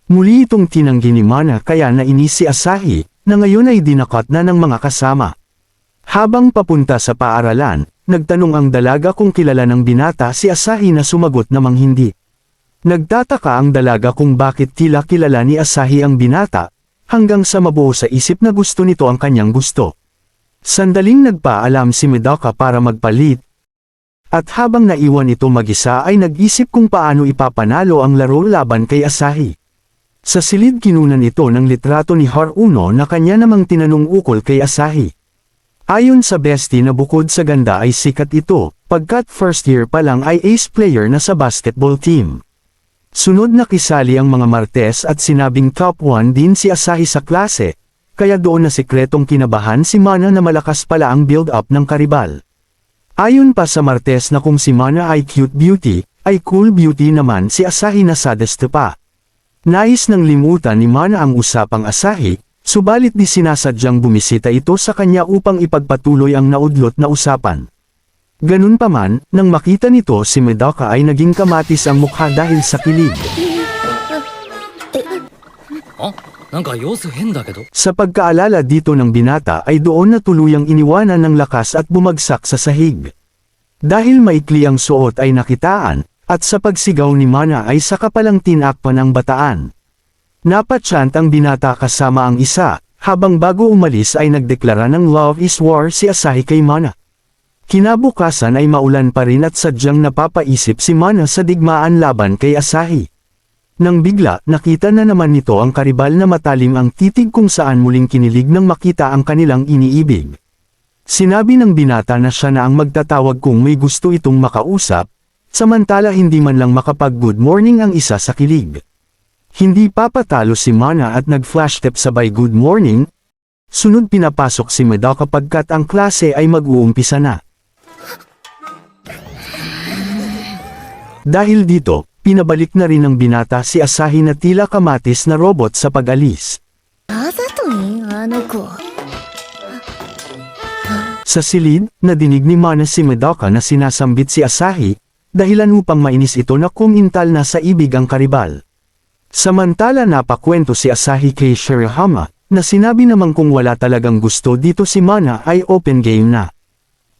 Muli itong tinanggi ni Mana kaya nainis si Asahi, na ngayon ay dinakat na ng mga kasama. Habang papunta sa paaralan, nagtanong ang dalaga kung kilala ng binata si Asahi na sumagot namang hindi. Nagtataka ang dalaga kung bakit tila kilala ni Asahi ang binata, hanggang sa mabuo sa isip na gusto nito ang kanyang gusto. Sandaling nagpaalam si Medaka para magpalit. At habang naiwan ito mag-isa ay nag-isip kung paano ipapanalo ang laro laban kay Asahi. Sa silid kinunan ito ng litrato ni Haruno na kanya namang tinanong ukol kay Asahi. Ayon sa bestie na bukod sa ganda ay sikat ito, pagkat first year pa lang ay ace player na sa basketball team. Sunod na kisali ang mga Martes at sinabing top 1 din si Asahi sa klase, kaya doon na sikretong kinabahan si Mana na malakas pala ang build-up ng karibal. Ayon pa sa Martes na kung si Mana ay cute beauty, ay cool beauty naman si Asahi na sadist pa. Nais ng limutan ni Mana ang usapang Asahi, subalit di sinasadyang bumisita ito sa kanya upang ipagpatuloy ang naudlot na usapan. Ganun pa man, nang makita nito si Medaka ay naging kamatis ang mukha dahil sa kilig. Sa pagkaalala dito ng binata ay doon na tuluyang iniwanan ng lakas at bumagsak sa sahig. Dahil maikli ang suot ay nakitaan, at sa pagsigaw ni Mana ay saka palang tinakpan ang bataan. Napatsyant ang binata kasama ang isa, habang bago umalis ay nagdeklara ng love is war si Asahi kay Mana. Kinabukasan ay maulan pa rin at sadyang napapaisip si Mana sa digmaan laban kay Asahi. Nang bigla, nakita na naman nito ang karibal na matalim ang titig kung saan muling kinilig nang makita ang kanilang iniibig. Sinabi ng binata na siya na ang magtatawag kung may gusto itong makausap, samantala hindi man lang makapag-good morning ang isa sa kilig. Hindi papatalo si Mana at nag-flash tip sabay good morning. Sunod pinapasok si Medaka pagkat ang klase ay mag-uumpisa na. Dahil dito, pinabalik na rin ng binata si Asahi na tila kamatis na robot sa pag-alis. Sa silid, nadinig ni Mana si Medaka na sinasambit si Asahi, dahilan upang mainis ito na kumintal na sa ibig ang karibal. Samantala napakwento si Asahi kay Shirahama, na sinabi namang kung wala talagang gusto dito si Mana ay open game na.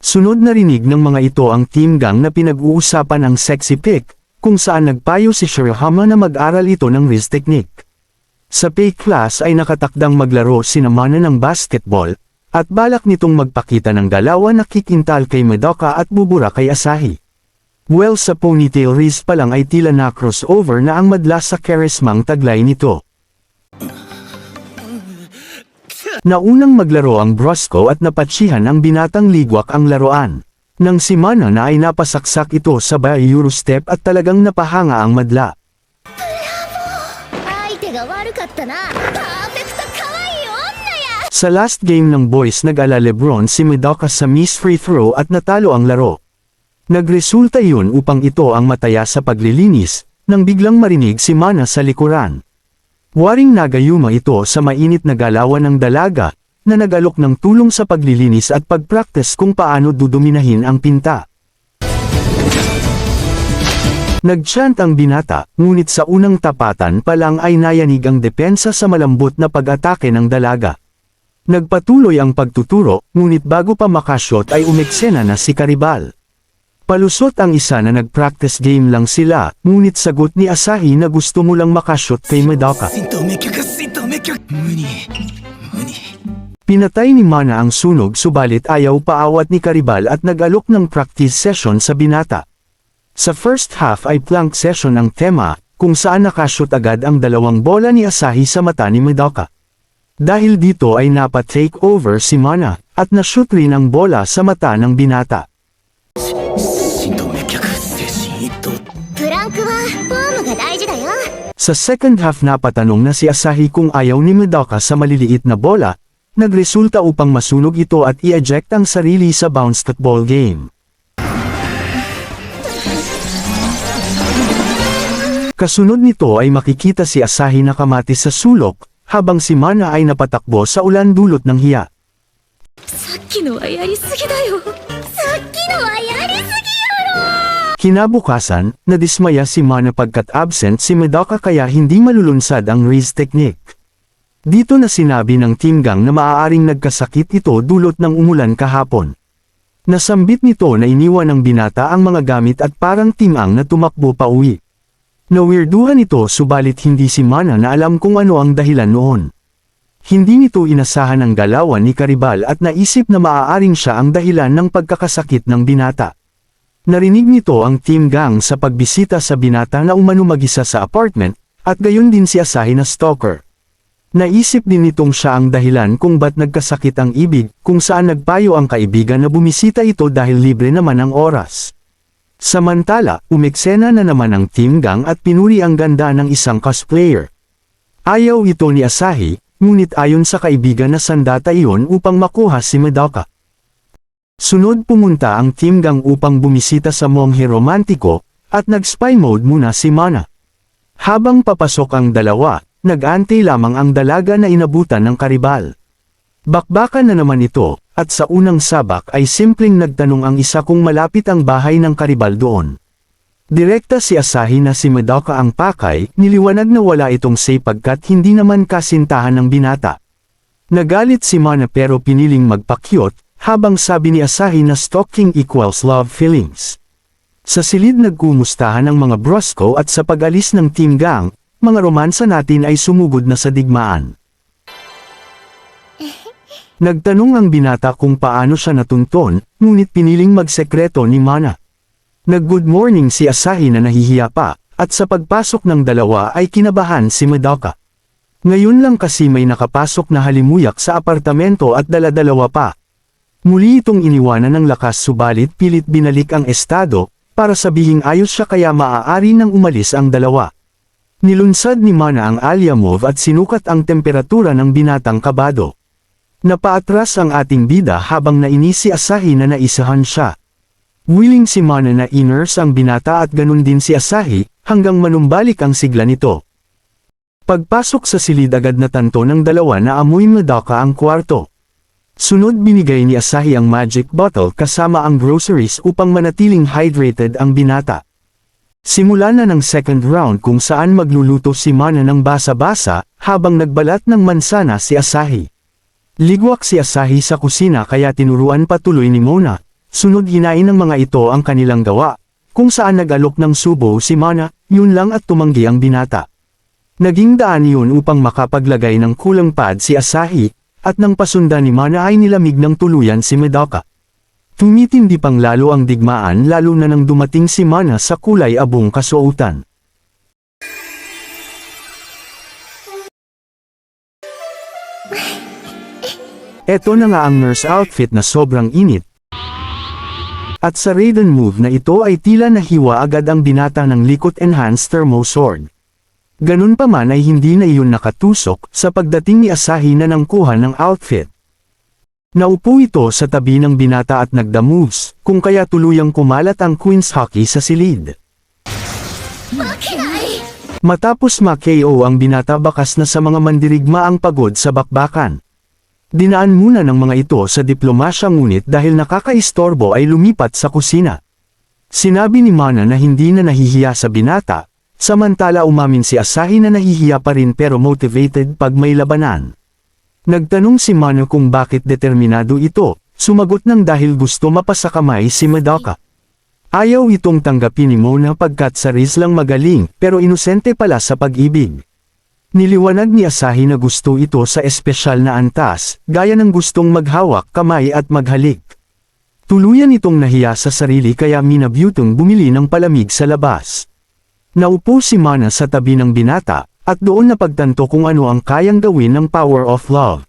Sunod na rinig ng mga ito ang team gang na pinag-uusapan ang sexy pick, kung saan nagpayo si Shirahama na mag-aral ito ng wrist technique. Sa pay class ay nakatakdang maglaro sina Mana ng basketball, at balak nitong magpakita ng galawan na kikintal kay Medaka at bubura kay Asahi. Well sa ponytail race pa lang ay tila na crossover na ang madla sa karismang taglay nito. Naunang maglaro ang Brosco at napatsihan ang binatang ligwak ang laruan. Nang si Mana na ay napasaksak ito sa Eurostep at talagang napahanga ang madla. Sa last game ng boys nag-ala Lebron si Medaka sa miss free throw at natalo ang laro. Nagresulta yun upang ito ang mataya sa paglilinis, nang biglang marinig si Mana sa likuran. Waring nagayuma ito sa mainit na galawan ng dalaga, na nag-alok ng tulong sa paglilinis at pagpraktis kung paano duduminahin ang pinta. Nagchant ang binata, ngunit sa unang tapatan pa lang ay nayanig ang depensa sa malambot na pag-atake ng dalaga. Nagpatuloy ang pagtuturo, ngunit bago pa makashot ay umeksena na si Karibal. Palusot ang isa na nag-practice game lang sila, ngunit sagot ni Asahi na gusto mo lang makashot kay Madoka. Pinatay ni Mana ang sunog subalit ayaw paawat ni Karibal at nag-alok ng practice session sa binata. Sa first half ay plank session ang tema, kung saan nakashot agad ang dalawang bola ni Asahi sa mata ni Madoka. Dahil dito ay napa-take over si Mana, at na-shoot rin ang bola sa mata ng binata. Sa second half napatanong na si Asahi kung ayaw ni Madoka sa maliliit na bola, nagresulta upang masunog ito at i-eject ang sarili sa basketball game. Kasunod nito ay makikita si Asahi nakamatis sa sulok, habang si Mana ay napatakbo sa ulan dulot ng hiya. Kinabukasan, nadismaya si Mana pagkat absent si Madoka kaya hindi malulunsad ang raise technique. Dito na sinabi ng Team Gang na maaaring nagkasakit ito dulot ng umulan kahapon. Nasambit nito na iniwan ng binata ang mga gamit at parang Team Ang na tumakbo pa uwi. Nawirduhan ito subalit hindi si Mana na alam kung ano ang dahilan noon. Hindi nito inasahan ang galawan ni Karibal at naisip na maaaring siya ang dahilan ng pagkakasakit ng binata. Narinig nito ang Team Gang sa pagbisita sa binata na umano mag-isa sa apartment, at gayon din si Asahi na stalker. Naisip din nitong siya ang dahilan kung ba't nagkasakit ang ibig, kung saan nagpayo ang kaibigan na bumisita ito dahil libre naman ang oras. Samantala, umeksena na naman ang Team Gang at pinuri ang ganda ng isang cosplayer. Ayaw ito ni Asahi, ngunit ayon sa kaibigan na sandata iyon upang makuha si Madoka. Sunod pumunta ang Team Gang upang bumisita sa monghe romantiko, at nag-spy mode muna si Mana. Habang papasok ang dalawa, nag-antay lamang ang dalaga na inabutan ng Karibal. Bakbakan na naman ito, at sa unang sabak ay simpleng nagtanong ang isa kung malapit ang bahay ng Karibal doon. Direkta si Asahi na si Madoka ang pakay, niliwanag na wala itong say pagkat hindi naman kasintahan ng binata. Nagalit si Mana pero piniling magpakyot, habang sabi ni Asahi na stalking equals love feelings. Sa silid nagkumustahan ang mga brosko at sa pag-alis ng Team Gang, mga romansa natin ay sumugod na sa digmaan. Nagtanong ang binata kung paano siya natunton, ngunit piniling magsekreto ni Mana. Nag-good morning si Asahi na nahihiya pa, at sa pagpasok ng dalawa ay kinabahan si Madoka. Ngayon lang kasi may nakapasok na halimuyak sa apartamento at dala-dalawa pa. Muli itong iniwanan ng lakas subalit pilit binalik ang estado, para sabihing ayos siya kaya maaari nang umalis ang dalawa. Nilunsad ni Mana ang Alya move at sinukat ang temperatura ng binatang kabado. Napaatras ang ating bida habang nainis si Asahi na naisahan siya. Willing si Mana na i-nurse ang binata at ganun din si Asahi, hanggang manumbalik ang sigla nito. Pagpasok sa silid agad na tanto ng dalawa na amoy Madoka ang kwarto. Sunod binigay ni Asahi ang magic bottle kasama ang groceries upang manatiling hydrated ang binata. Simula na ng second round kung saan magluluto si Mana ng basa-basa, habang nagbalat ng mansana si Asahi. Ligwak si Asahi sa kusina kaya tinuruan patuloy ni Mona. Sunod hinain ng mga ito ang kanilang gawa, kung saan nag-alok ng subo si Mana, yun lang at tumanggi ang binata. Naging daan yun upang makapaglagay ng kulang pad si Asahi, at nang pasundan ni Mana ay nilamig ng tuluyan si Madoka. Tumitindi pang lalo ang digmaan lalo na nang dumating si Mana sa kulay abong kasuotan. Eto na nga ang nurse outfit na sobrang init. At sa Raiden move na ito ay tila nahiwa agad ang binata ng likot enhanced thermo sword. Ganun pa man ay hindi na iyon nakatusok sa pagdating ni Asahi na nangkuha ng outfit. Naupo ito sa tabi ng binata at nagda-moves, kung kaya tuluyang kumalat ang Queen's Hockey sa silid. Matapos ma-KO ang binata bakas na sa mga mandirigma ang pagod sa bakbakan. Dinaan muna ng mga ito sa diplomasya ngunit dahil nakakaistorbo ay lumipat sa kusina. Sinabi ni Mana na hindi na nahihiya sa binata, samantala umamin si Asahi na nahihiya pa rin pero motivated pag may labanan. Nagtanong si Mana kung bakit determinado ito, sumagot ng dahil gusto mapasakamay si Madoka. Ayaw itong tanggapin ni Mona pagkat sa Riz lang magaling pero inosente pala sa pag-ibig. Niliwanag ni Asahi na gusto ito sa espesyal na antas, gaya ng gustong maghawak kamay at maghalik. Tuluyan itong nahiya sa sarili kaya minabutong bumili ng palamig sa labas. Naupo si Mana sa tabi ng binata, at doon napagtanto kung ano ang kayang gawin ng power of love.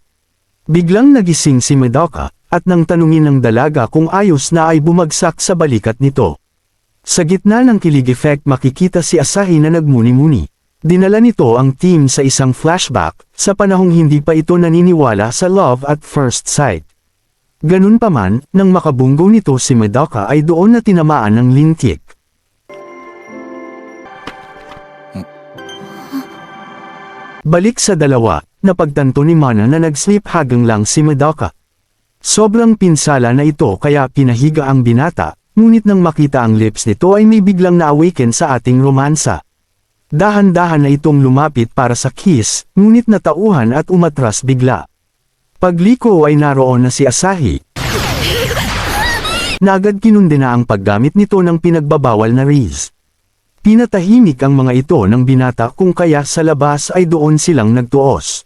Biglang nagising si Madoka, at nang tanungin ng dalaga kung ayos na ay bumagsak sa balikat nito. Sa gitna ng kilig effect makikita si Asahi na nagmuni-muni. Dinala nito ang team sa isang flashback, sa panahong hindi pa ito naniniwala sa love at first sight. Ganun pa man, nang makabunggo nito si Madoka ay doon na tinamaan ng lintik. Balik sa dalawa, napagtanto ni Mana na nag-sleep hagang lang si Madoka. Sobrang pinsala na ito kaya pinahiga ang binata, ngunit nang makita ang lips nito ay may biglang na-awaken sa ating romansa. Dahan-dahan na itong lumapit para sa kiss, ngunit natauhan at umatras bigla. Pagliko ay naroon na si Asahi. Naagad kinundena ang paggamit nito ng pinagbabawal na Riz. Pinatahimik ang mga ito ng binata kung kaya sa labas ay doon silang nagtuos.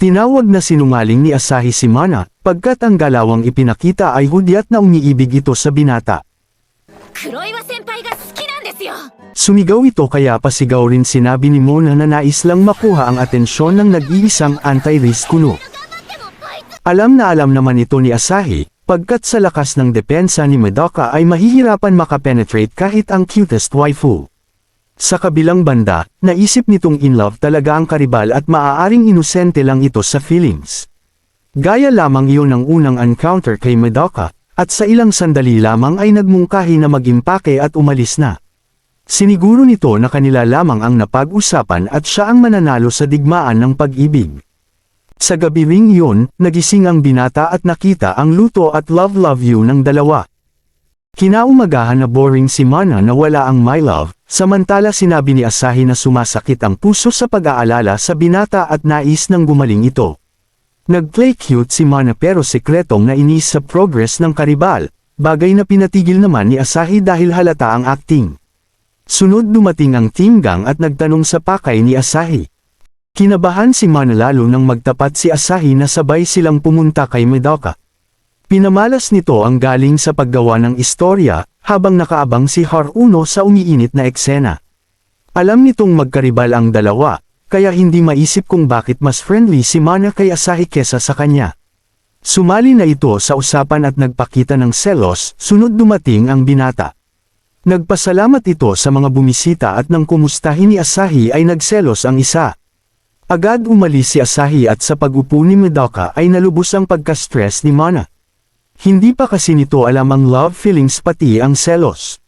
Tinawag na sinungaling ni Asahi si Mana, pagkat ang galawang ipinakita ay hudyat na umiibig ito sa binata. Sumigaw ito kaya pasigaw rin sinabi ni Mona na nais lang makuha ang atensyon ng nag-iisang anti-Riz kuno. Alam naman ito ni Asahi, pagkat sa lakas ng depensa ni Madoka ay mahihirapan makapenetrate kahit ang cutest waifu. Sa kabilang banda, naisip nitong in love talaga ang karibal at maaaring inosente lang ito sa feelings. Gaya lamang iyon ng unang encounter kay Madoka, at sa ilang sandali lamang ay nagmungkahi na mag-impake at umalis na. Siniguro nito na kanila lamang ang napag-usapan at siya ang mananalo sa digmaan ng pag-ibig. Sa gabi ring iyon, nagising ang binata at nakita ang luto at love you ng dalawa. Kinaumagahan na boring si Mana na wala ang my love, samantala sinabi ni Asahi na sumasakit ang puso sa pag-aalala sa binata at nais nang gumaling ito. Nag-play cute si Mana pero sekretong nainis sa progress ng karibal, bagay na pinatigil naman ni Asahi dahil halata ang acting. Sunod dumating ang team gang at nagtanong sa pakay ni Asahi. Kinabahan si Mana lalo nang magtapat si Asahi na sabay silang pumunta kay Madoka. Pinamalas nito ang galing sa paggawa ng istorya, habang nakaabang si Haruno sa umiinit na eksena. Alam nitong magkaribal ang dalawa, kaya hindi maisip kung bakit mas friendly si Mana kay Asahi kesa sa kanya. Sumali na ito sa usapan at nagpakita ng selos, sunod dumating ang binata. Nagpasalamat ito sa mga bumisita at nang kumustahin ni Asahi ay nagselos ang isa. Agad umalis si Asahi at sa pag-upo ni Madoka ay nalubos ang pagka-stress ni Mana. Hindi pa kasi nito alam ang love feelings pati ang selos.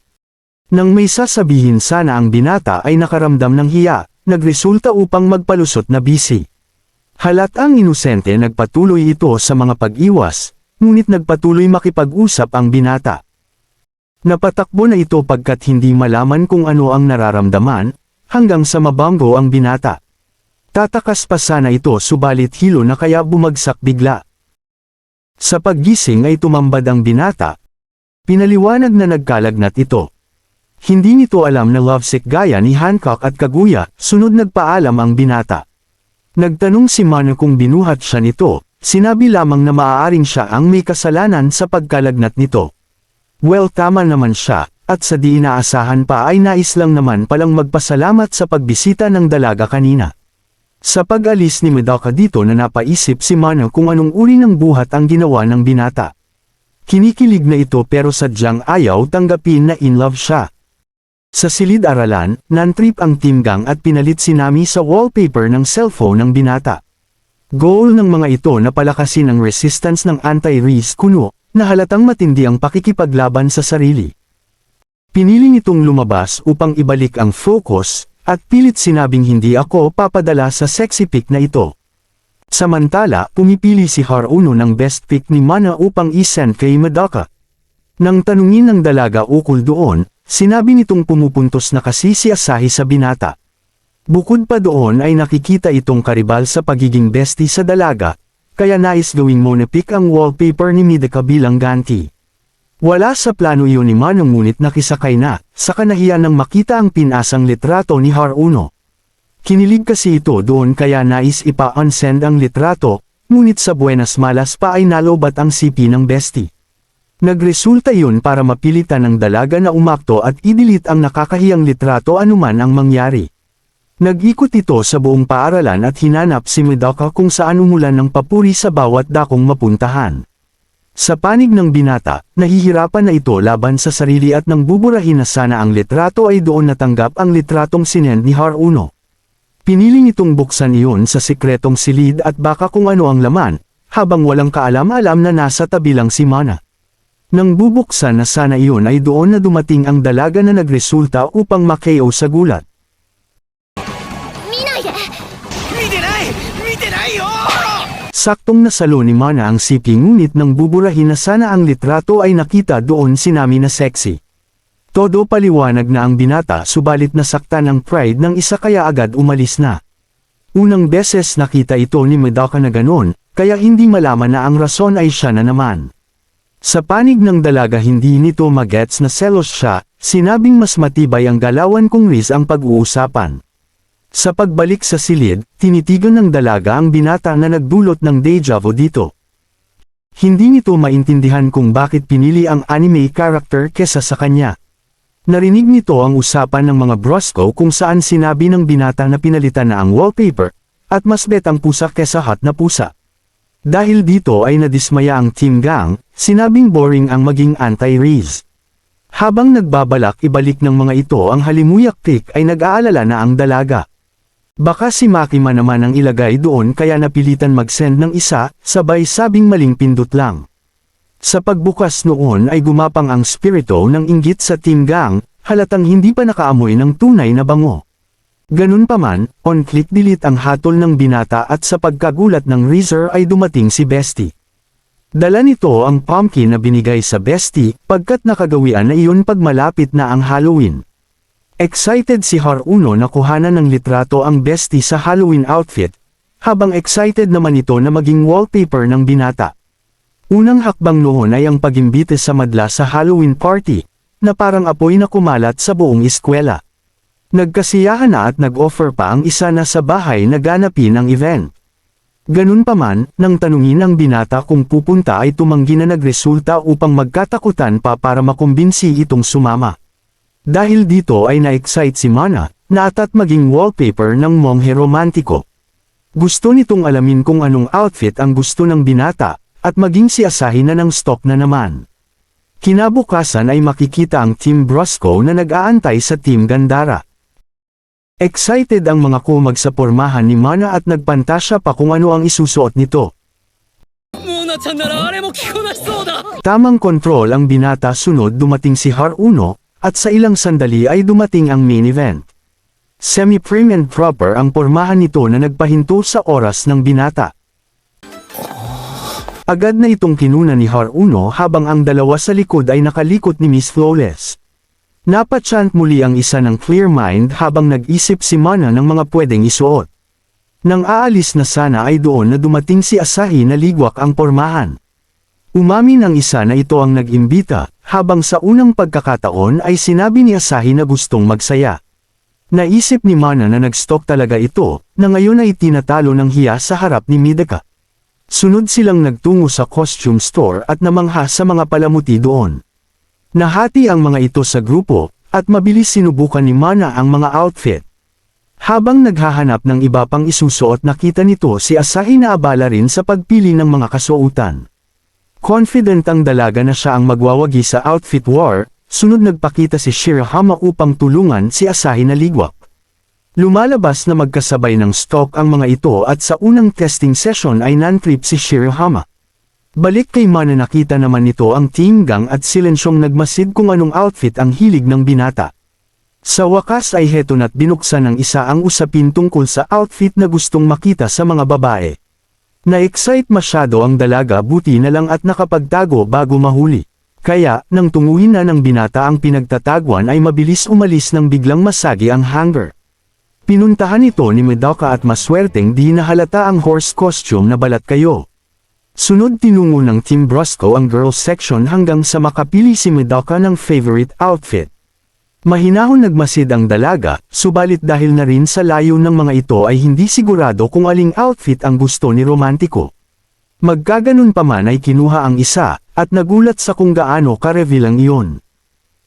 Nang may sasabihin sana ang binata ay nakaramdam ng hiya, nagresulta upang magpalusot na busy. Halatang inosente nagpatuloy ito sa mga pag-iwas, ngunit nagpatuloy makipag-usap ang binata. Napatakbo na ito pagkat hindi malaman kung ano ang nararamdaman, hanggang sa mabanggo ang binata. Tatakas pa sana ito subalit hilo na kaya bumagsak bigla. Sa paggising ay tumambad ang binata. Pinaliwanag na nagkalagnat ito. Hindi nito alam na lovesick gaya ni Hancock at Kaguya, sunod nagpaalam ang binata. Nagtanong si Mana kung binuhat siya nito, sinabi lamang na maaaring siya ang may kasalanan sa pagkalagnat nito. Well tama naman siya, at sa di inaasahan pa ay nais lang naman palang magpasalamat sa pagbisita ng dalaga kanina. Sa pag-alis ni Madoka dito na napaisip si Mana kung anong uri ng buhat ang ginawa ng binata. Kinikilig na ito pero sadyang ayaw tanggapin na in love siya. Sa silid-aralan, nantrip ang team gang at pinalit si Nami sa wallpaper ng cellphone ng binata. Goal ng mga ito na palakasin ang resistance ng anti-Riz kuno, na halatang matindi ang pakikipaglaban sa sarili. Pinili nitong lumabas upang ibalik ang focus, at pilit sinabing hindi ako papadala sa sexy pic na ito. Samantala, pumipili si Haruno ng best pic ni Mana upang isend kay Madoka. Nang tanungin ng dalaga ukol doon, sinabi nitong pumupuntos na kasi si Asahi sa binata. Bukod pa doon ay nakikita itong karibal sa pagiging bestie sa dalaga, kaya nais gawing monopik ang wallpaper ni Midaka bilang ganti. Wala sa plano iyon ni Manong ngunit nakisakay na, sa kanahiyan nang makita ang pinasang litrato ni Haruno. Kinilig kasi ito doon kaya nais ipa-unsend ang litrato, ngunit sa buenas malas pa ay nalobat ang sipi ng bestie. Nagresulta yun para mapilitan ng dalaga na umakto at i-delete ang nakakahiyang litrato anuman ang mangyari. Nag-ikot ito sa buong paaralan at hinanap si Midaka kung saan umulan ng papuri sa bawat dakong mapuntahan. Sa panig ng binata, nahihirapan na ito laban sa sarili at nang buburahin na sana ang litrato ay doon natanggap ang litratong sinend ni Haruno. Pinili nitong buksan iyon sa sikretong silid at baka kung ano ang laman, habang walang kaalam-alam na nasa tabi lang si Mana. Nang bubuksan na sana iyon ay doon na dumating ang dalaga na nagresulta upang ma-KO sa gulat. Saktong nasalo ni Mana ang sipi ngunit nang buburahin na sana ang litrato ay nakita doon si Nami na sexy. Todo paliwanag na ang binata subalit nasaktan ang pride ng isa kaya agad umalis na. Unang beses nakita ito ni Midaka na ganon, kaya hindi malaman na ang rason ay siya na naman. Sa panig ng dalaga hindi nito magets na selos siya, sinabing mas matibay ang galawan kung Riz ang pag-uusapan. Sa pagbalik sa silid, tinitigan ng dalaga ang binata na nagdulot ng deja vu dito. Hindi nito maintindihan kung bakit pinili ang anime character kesa sa kanya. Narinig nito ang usapan ng mga brosco kung saan sinabi ng binata na pinalitan na ang wallpaper, at mas bet ang pusa kesa hot na pusa. Dahil dito ay nadismaya ang Team Gang, sinabing boring ang maging anti-Riz. Habang nagbabalak ibalik ng mga ito ang halimuyak pick ay nag-aalala na ang dalaga. Baka si Makima naman ang ilagay doon kaya napilitan mag-send ng isa, sabay sabing maling pindot lang. Sa pagbukas noon ay gumapang ang spirito ng inggit sa Team Gang, halatang hindi pa nakaamoy ng tunay na bango. Ganun pa man, on-click delete ang hatol ng binata at sa pagkagulat ng Rizzer ay dumating si Bestie. Dala nito ang pumpkin na binigay sa Bestie, pagkat nakagawian na iyon pag malapit na ang Halloween. Excited si Haruno na kuhanan ng litrato ang Bestie sa Halloween outfit, habang excited naman ito na maging wallpaper ng binata. Unang hakbang noon ay ang pagimbite sa madla sa Halloween party, na parang apoy na kumalat sa buong eskwela. Nagkasiyahan na at nag-offer pa ang isa na sa bahay na ganapin ang event. Ganun pa man, nang tanungin ang binata kung pupunta ay tumanggi na nagresulta upang magkatakutan pa para makumbinsi itong sumama. Dahil dito ay na-excite si Mana, na atat maging wallpaper ng monghe romantiko. Gusto nitong alamin kung anong outfit ang gusto ng binata, at maging si Asahi na ng stock na naman. Kinabukasan ay makikita ang Team Brosco na nag-aantay sa Team Gandara. Excited ang mga kumag sa pormahan ni Mana at nagpantasya pa kung ano ang isusuot nito. Tamang kontrol ang binata sunod dumating si Haruno, at sa ilang sandali ay dumating ang main event. Semi-prim and proper ang pormahan nito na nagpahinto sa oras ng binata. Agad na itong kinuna ni Haruno habang ang dalawa sa likod ay nakalikot ni Miss Flawless. Napachant muli ang isa ng clear mind habang nag-isip si Mana ng mga pwedeng isuot. Nang aalis na sana ay doon na dumating si Asahi na ligwak ang pormahan. Umamin ang isa na ito ang nag-imbita, habang sa unang pagkakataon ay sinabi ni Asahi na gustong magsaya. Naisip ni Mana na nag-stalk talaga ito, na ngayon ay tinatalo ng hiya sa harap ni Midaka. Sunod silang nagtungo sa costume store at namangha sa mga palamuti doon. Nahati ang mga ito sa grupo, at mabilis sinubukan ni Mana ang mga outfit. Habang naghahanap ng iba pang isusuot nakita nito si Asahi na abala rin sa pagpili ng mga kasuotan. Confident ang dalaga na siya ang magwawagi sa outfit war, sunod nagpakita si Shirahama upang tulungan si Asahi na ligwak. Lumalabas na magkasabay ng stock ang mga ito at sa unang testing session ay non-trip si Shirahama. Balik kay Mana nakita naman nito ang Team Gang at silensyong nagmasid kung anong outfit ang hilig ng binata. Sa wakas ay heto na't binuksan ng isa ang usapin tungkol sa outfit na gustong makita sa mga babae. Na-excite masyado ang dalaga buti na lang at nakapagtago bago mahuli. Kaya, nang tunguhin na ng binata ang pinagtatagwan ay mabilis umalis nang biglang masagi ang hanger. Pinuntahan ito ni Midaka at maswerteng di nahalata ang horse costume na balat kayo. Sunod tinungo ng Team Brusco ang girls section hanggang sa makapili si Madoka ng favorite outfit. Mahinahon nagmasid ang dalaga, subalit dahil na rin sa layo ng mga ito ay hindi sigurado kung aling outfit ang gusto ni Romantiko. Magkaganon pa man ay kinuha ang isa, at nagulat sa kung gaano ka-reveal ang iyon.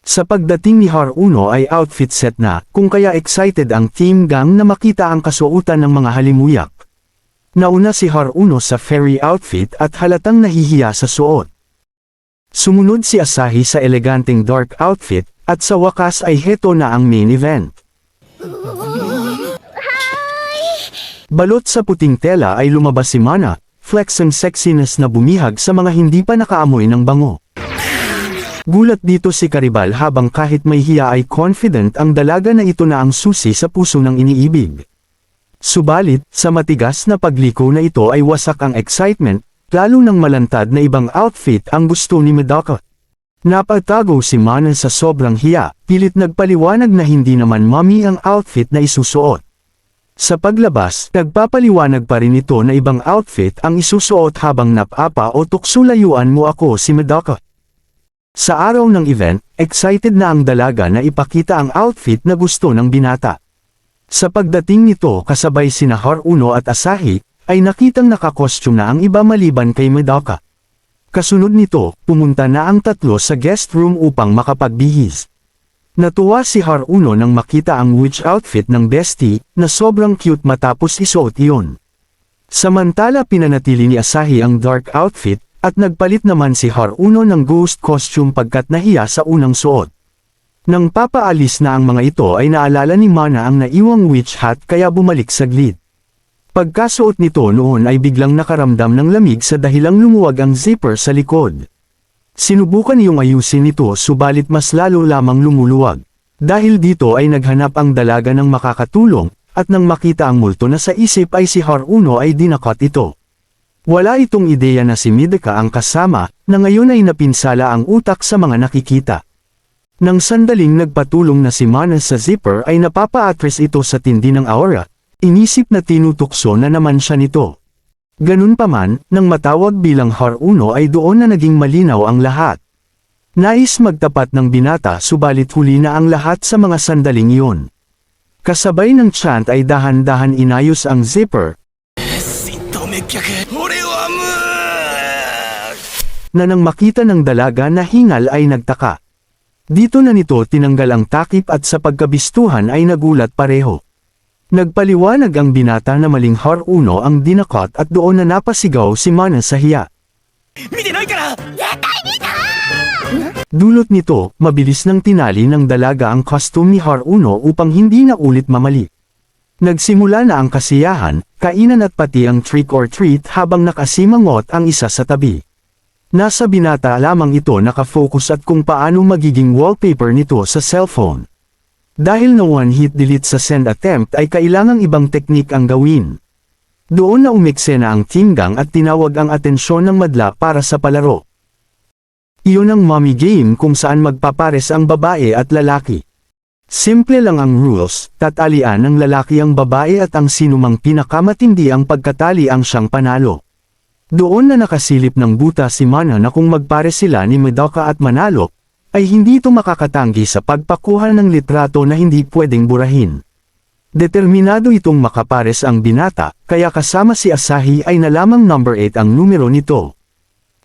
Sa pagdating ni Haruno ay outfit set na, kung kaya excited ang Team Gang na makita ang kasuotan ng mga halimuyak. Nauna si Haruno sa fairy outfit at halatang nahihiya sa suot. Sumunod si Asahi sa eleganteng dark outfit, at sa wakas ay heto na ang main event. Balot sa puting tela ay lumabas si Mana, flex ang sexiness na bumihag sa mga hindi pa nakaamoy ng bango. Gulat dito si Karibal habang kahit may hiya ay confident ang dalaga na ito na ang susi sa puso ng iniibig. Subalit, sa matigas na pagliko na ito ay wasak ang excitement, lalo ng malantad na ibang outfit ang gusto ni Madoka. Napatago si Mana sa sobrang hiya, pilit nagpaliwanag na hindi naman mommy ang outfit na isusuot. Sa paglabas, nagpapaliwanag pa rin ito na ibang outfit ang isusuot habang napapa o tuksulayuan mo ako si Madoka. Sa araw ng event, excited na ang dalaga na ipakita ang outfit na gusto ng binata. Sa pagdating nito kasabay sina Haruno at Asahi, ay nakitang nakakostume na ang iba maliban kay Madoka. Kasunod nito, pumunta na ang tatlo sa guest room upang makapagbihis. Natuwa si Haruno nang makita ang witch outfit ng bestie, na sobrang cute matapos isuot iyon. Samantala pinanatili ni Asahi ang dark outfit, at nagpalit naman si Haruno ng ghost costume pagkat nahiya sa unang suot. Nang papaalis na ang mga ito ay naalala ni Mana ang naiwang witch hat kaya bumalik saglit. Pagkasuot nito noon ay biglang nakaramdam ng lamig sa dahilang lumuwag ang zipper sa likod. Sinubukan niyong ayusin ito subalit mas lalo lamang lumuluwag. Dahil dito ay naghanap ang dalaga ng makakatulong, at nang makita ang multo na sa isip ay si Haruno ay dinakot ito. Wala itong ideya na si Midaka ang kasama, na ngayon ay napinsala ang utak sa mga nakikita. Nang sandaling nagpatulong na si Mana sa zipper ay napapa-attract ito sa tindi ng aura. Inisip na tinutukso na naman siya nito. Ganun pa man, nang matawag bilang Haruno ay doon na naging malinaw ang lahat. Nais magtapat ng binata subalit huli na ang lahat sa mga sandaling iyon. Kasabay ng chant ay dahan-dahan inayos ang zipper, na nang makita ng dalaga na hingal ay nagtaka. Dito na nito tinanggal ang takip at sa pagkabistuhan ay nagulat pareho. Nagpaliwanag ang binata na maling Haruno ang dinakot at doon na napasigaw si Mana sa hiya. Dulot nito, mabilis nang tinali ng dalaga ang costume ni Haruno upang hindi na ulit mamali. Nagsimula na ang kasiyahan, kainan at pati ang trick or treat habang nakasimangot ang isa sa tabi. Nasa binata lamang ito nakafocus at kung paano magiging wallpaper nito sa cellphone. Dahil na one-hit delete sa send attempt ay kailangang ibang teknik ang gawin. Doon na umiksena ang Team Gang at tinawag ang atensyon ng madla para sa palaro. Iyon ang mommy game kung saan magpapares ang babae at lalaki. Simple lang ang rules, tatalian ng lalaki ang babae at ang sinumang pinakamatindi ang pagkatali ang siyang panalo. Doon na nakasilip ng buta si Mana na kung magpares sila ni Madoka at manalo, ay hindi ito makakatanggi sa pagpakuha ng litrato na hindi pwedeng burahin. Determinado itong makapares ang binata, kaya kasama si Asahi ay nalamang number 8 ang numero nito.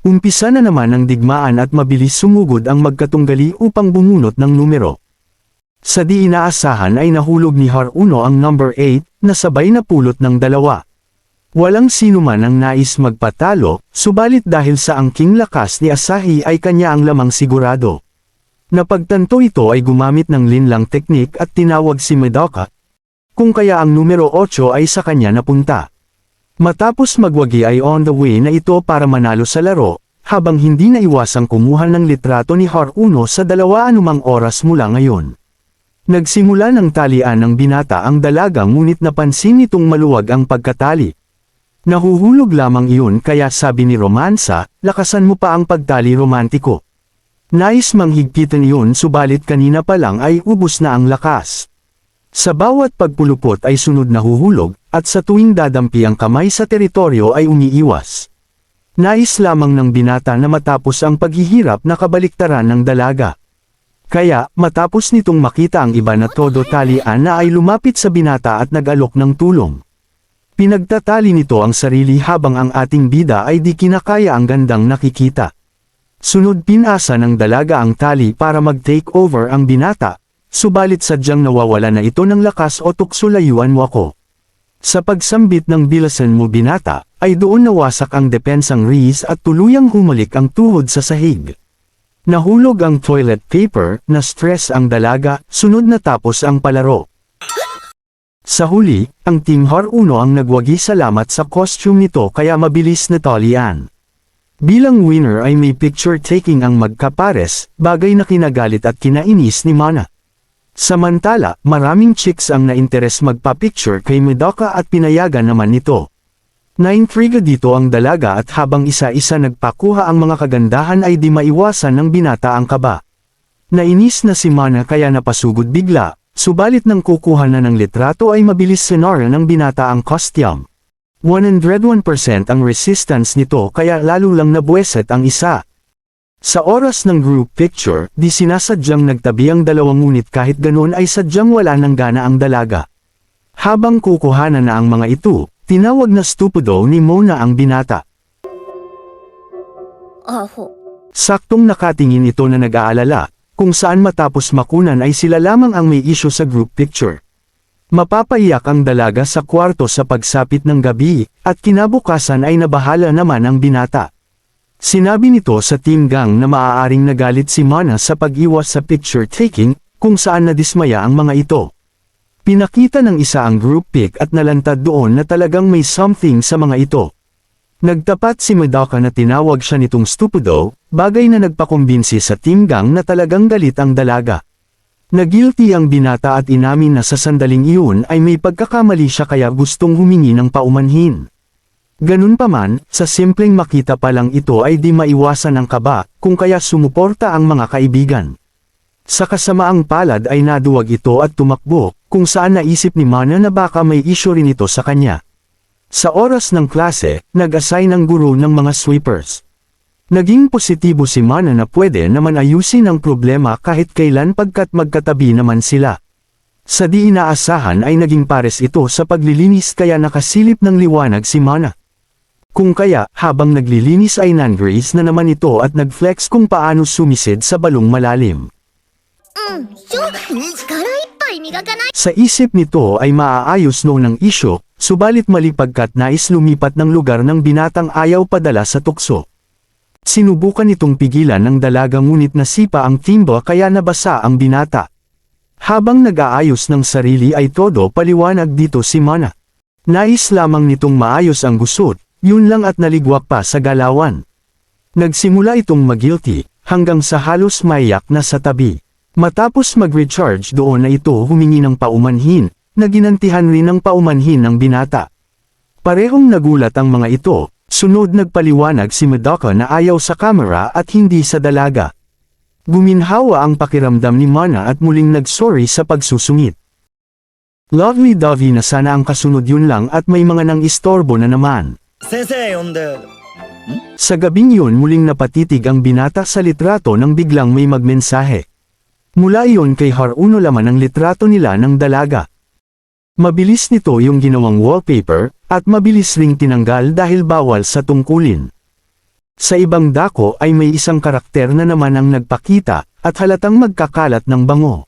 Umpisa na naman ang digmaan at mabilis sumugod ang magkatunggali upang bumunot ng numero. Sa di inaasahan ay nahulog ni Haruno ang number 8, na sabay na pulot ng dalawa. Walang sino man ang nais magpatalo, subalit dahil sa angking lakas ni Asahi ay kanya ang lamang sigurado. Napagtanto ito ay gumamit ng linlang teknik at tinawag si Madoka, kung kaya ang numero 8 ay sa kanya napunta. Matapos magwagi ay on the way na ito para manalo sa laro, habang hindi na iwasang kumuha ng litrato ni Haruno sa dalawa anumang oras mula ngayon. Nagsimula ng talian ng binata ang dalaga ngunit napansin nitong maluwag ang pagkatali. Nahuhulog lamang iyon kaya sabi ni Romansa, lakasan mo pa ang pagtali romantiko. Nais manghigpitan iyon subalit kanina pa lang ay ubos na ang lakas. Sa bawat pagpulupot ay sunod na huhulog, at sa tuwing dadampi ang kamay sa teritoryo ay umiiwas. Nais lamang ng binata na matapos ang paghihirap na kabaliktaran ng dalaga. Kaya, matapos nitong makita ang iba na todo talian na ay lumapit sa binata at nag-alok ng tulong. Pinagtatali nito ang sarili habang ang ating bida ay di kinakaya ang gandang nakikita. Sunod pinasa ng dalaga ang tali para mag-take over ang binata, subalit sadyang nawawala na ito ng lakas o tukso layuan mo ako. Sa pagsambit ng bilasan mo binata, ay doon nawasak ang depensang Riz at tuluyang humalik ang tuhod sa sahig. Nahulog ang toilet paper, na-stress ang dalaga, sunod na tapos ang palaro. Sa huli, ang Team Haruno ang nagwagi salamat sa costume nito kaya mabilis na talian. Bilang winner ay may picture-taking ang magkapares, bagay na kinagalit at kinainis ni Mana. Samantala, maraming chicks ang nainteres magpa-picture kay Madoka at pinayagan naman nito. Naintriga dito ang dalaga at habang isa-isa nagpakuha ang mga kagandahan ay di maiwasan ng binata ang kaba. Nainis na si Mana kaya napasugod bigla, subalit nang kukuha na ng litrato ay mabilis sinara ng binata ang costume. 101% ang resistance nito kaya lalo lang nabueset ang isa. Sa oras ng group picture, di sinasadyang nagtabi ang dalawang ngunit kahit ganoon ay sadyang wala ng gana ang dalaga. Habang kukuhanan na ang mga ito, tinawag na stupido ni Mona ang binata. Saktong nakatingin ito na nag-aalala, kung saan matapos makunan ay sila lamang ang may issue sa group picture. Mapapaiyak ang dalaga sa kwarto sa pagsapit ng gabi, at kinabukasan ay nabahala naman ang binata. Sinabi nito sa team gang na maaaring nagalit si Mana sa pag-iwas sa picture-taking, kung saan nadismaya ang mga ito. Pinakita ng isa ang group pic at nalantad doon na talagang may something sa mga ito. Nagtapat si Madoka na tinawag siya nitong stupido, bagay na nagpakumbinsi sa team gang na talagang galit ang dalaga. Nagilty ang binata at inamin na sa sandaling iyon ay may pagkakamali siya kaya gustong humingi ng paumanhin. Ganun pa man, sa simpleng makita pa lang ito ay di maiwasan ang kaba, kung kaya sumuporta ang mga kaibigan. Sa kasamaang palad ay naduwag ito at tumakbo, kung saan naisip ni Mana na baka may issue rin ito sa kanya. Sa oras ng klase, nag-assign ang guro ng mga sweepers. Naging positibo si Mana na pwede naman ayusin ang problema kahit kailan pagkat magkatabi naman sila. Sa di inaasahan ay naging pares ito sa paglilinis kaya nakasilip ng liwanag si Mana. Kung kaya, habang naglilinis ay nangrace na naman ito at nag-flex kung paano sumisid sa balong malalim. Sa isip nito ay maaayos noon ang isyo, subalit mali pagkat nais lumipat ng lugar ng binatang ayaw padala sa tukso. Sinubukan itong pigilan ng dalaga ngunit nasipa ang timba kaya nabasa ang binata. Habang nag-aayos ng sarili ay todo paliwanag dito si Mana. Nais lamang nitong maayos ang gusot. Yun lang at naligwak pa sa galawan. Nagsimula itong magilty, hanggang sa halos maiyak na sa tabi. Matapos mag-recharge doon na ito humingi ng paumanhin, na ginantihan rin ng paumanhin ng binata. Parehong nagulat ang mga ito, sunod nagpaliwanag si Madoka na ayaw sa camera at hindi sa dalaga. Guminhawa ang pakiramdam ni Mana at muling nag-sorry sa pagsusungit. Lovely-dovey na sana ang kasunod yun lang at may mga nang istorbo na naman. Sa gabing yun muling napatitig ang binata sa litrato nang biglang may magmensahe. Mula iyon kay Haruno laman ang litrato nila ng dalaga. Mabilis nito yung ginawang wallpaper, at mabilis ring tinanggal dahil bawal sa tungkulin. Sa ibang dako ay may isang karakter na naman ang nagpakita, at halatang magkakalat ng bango.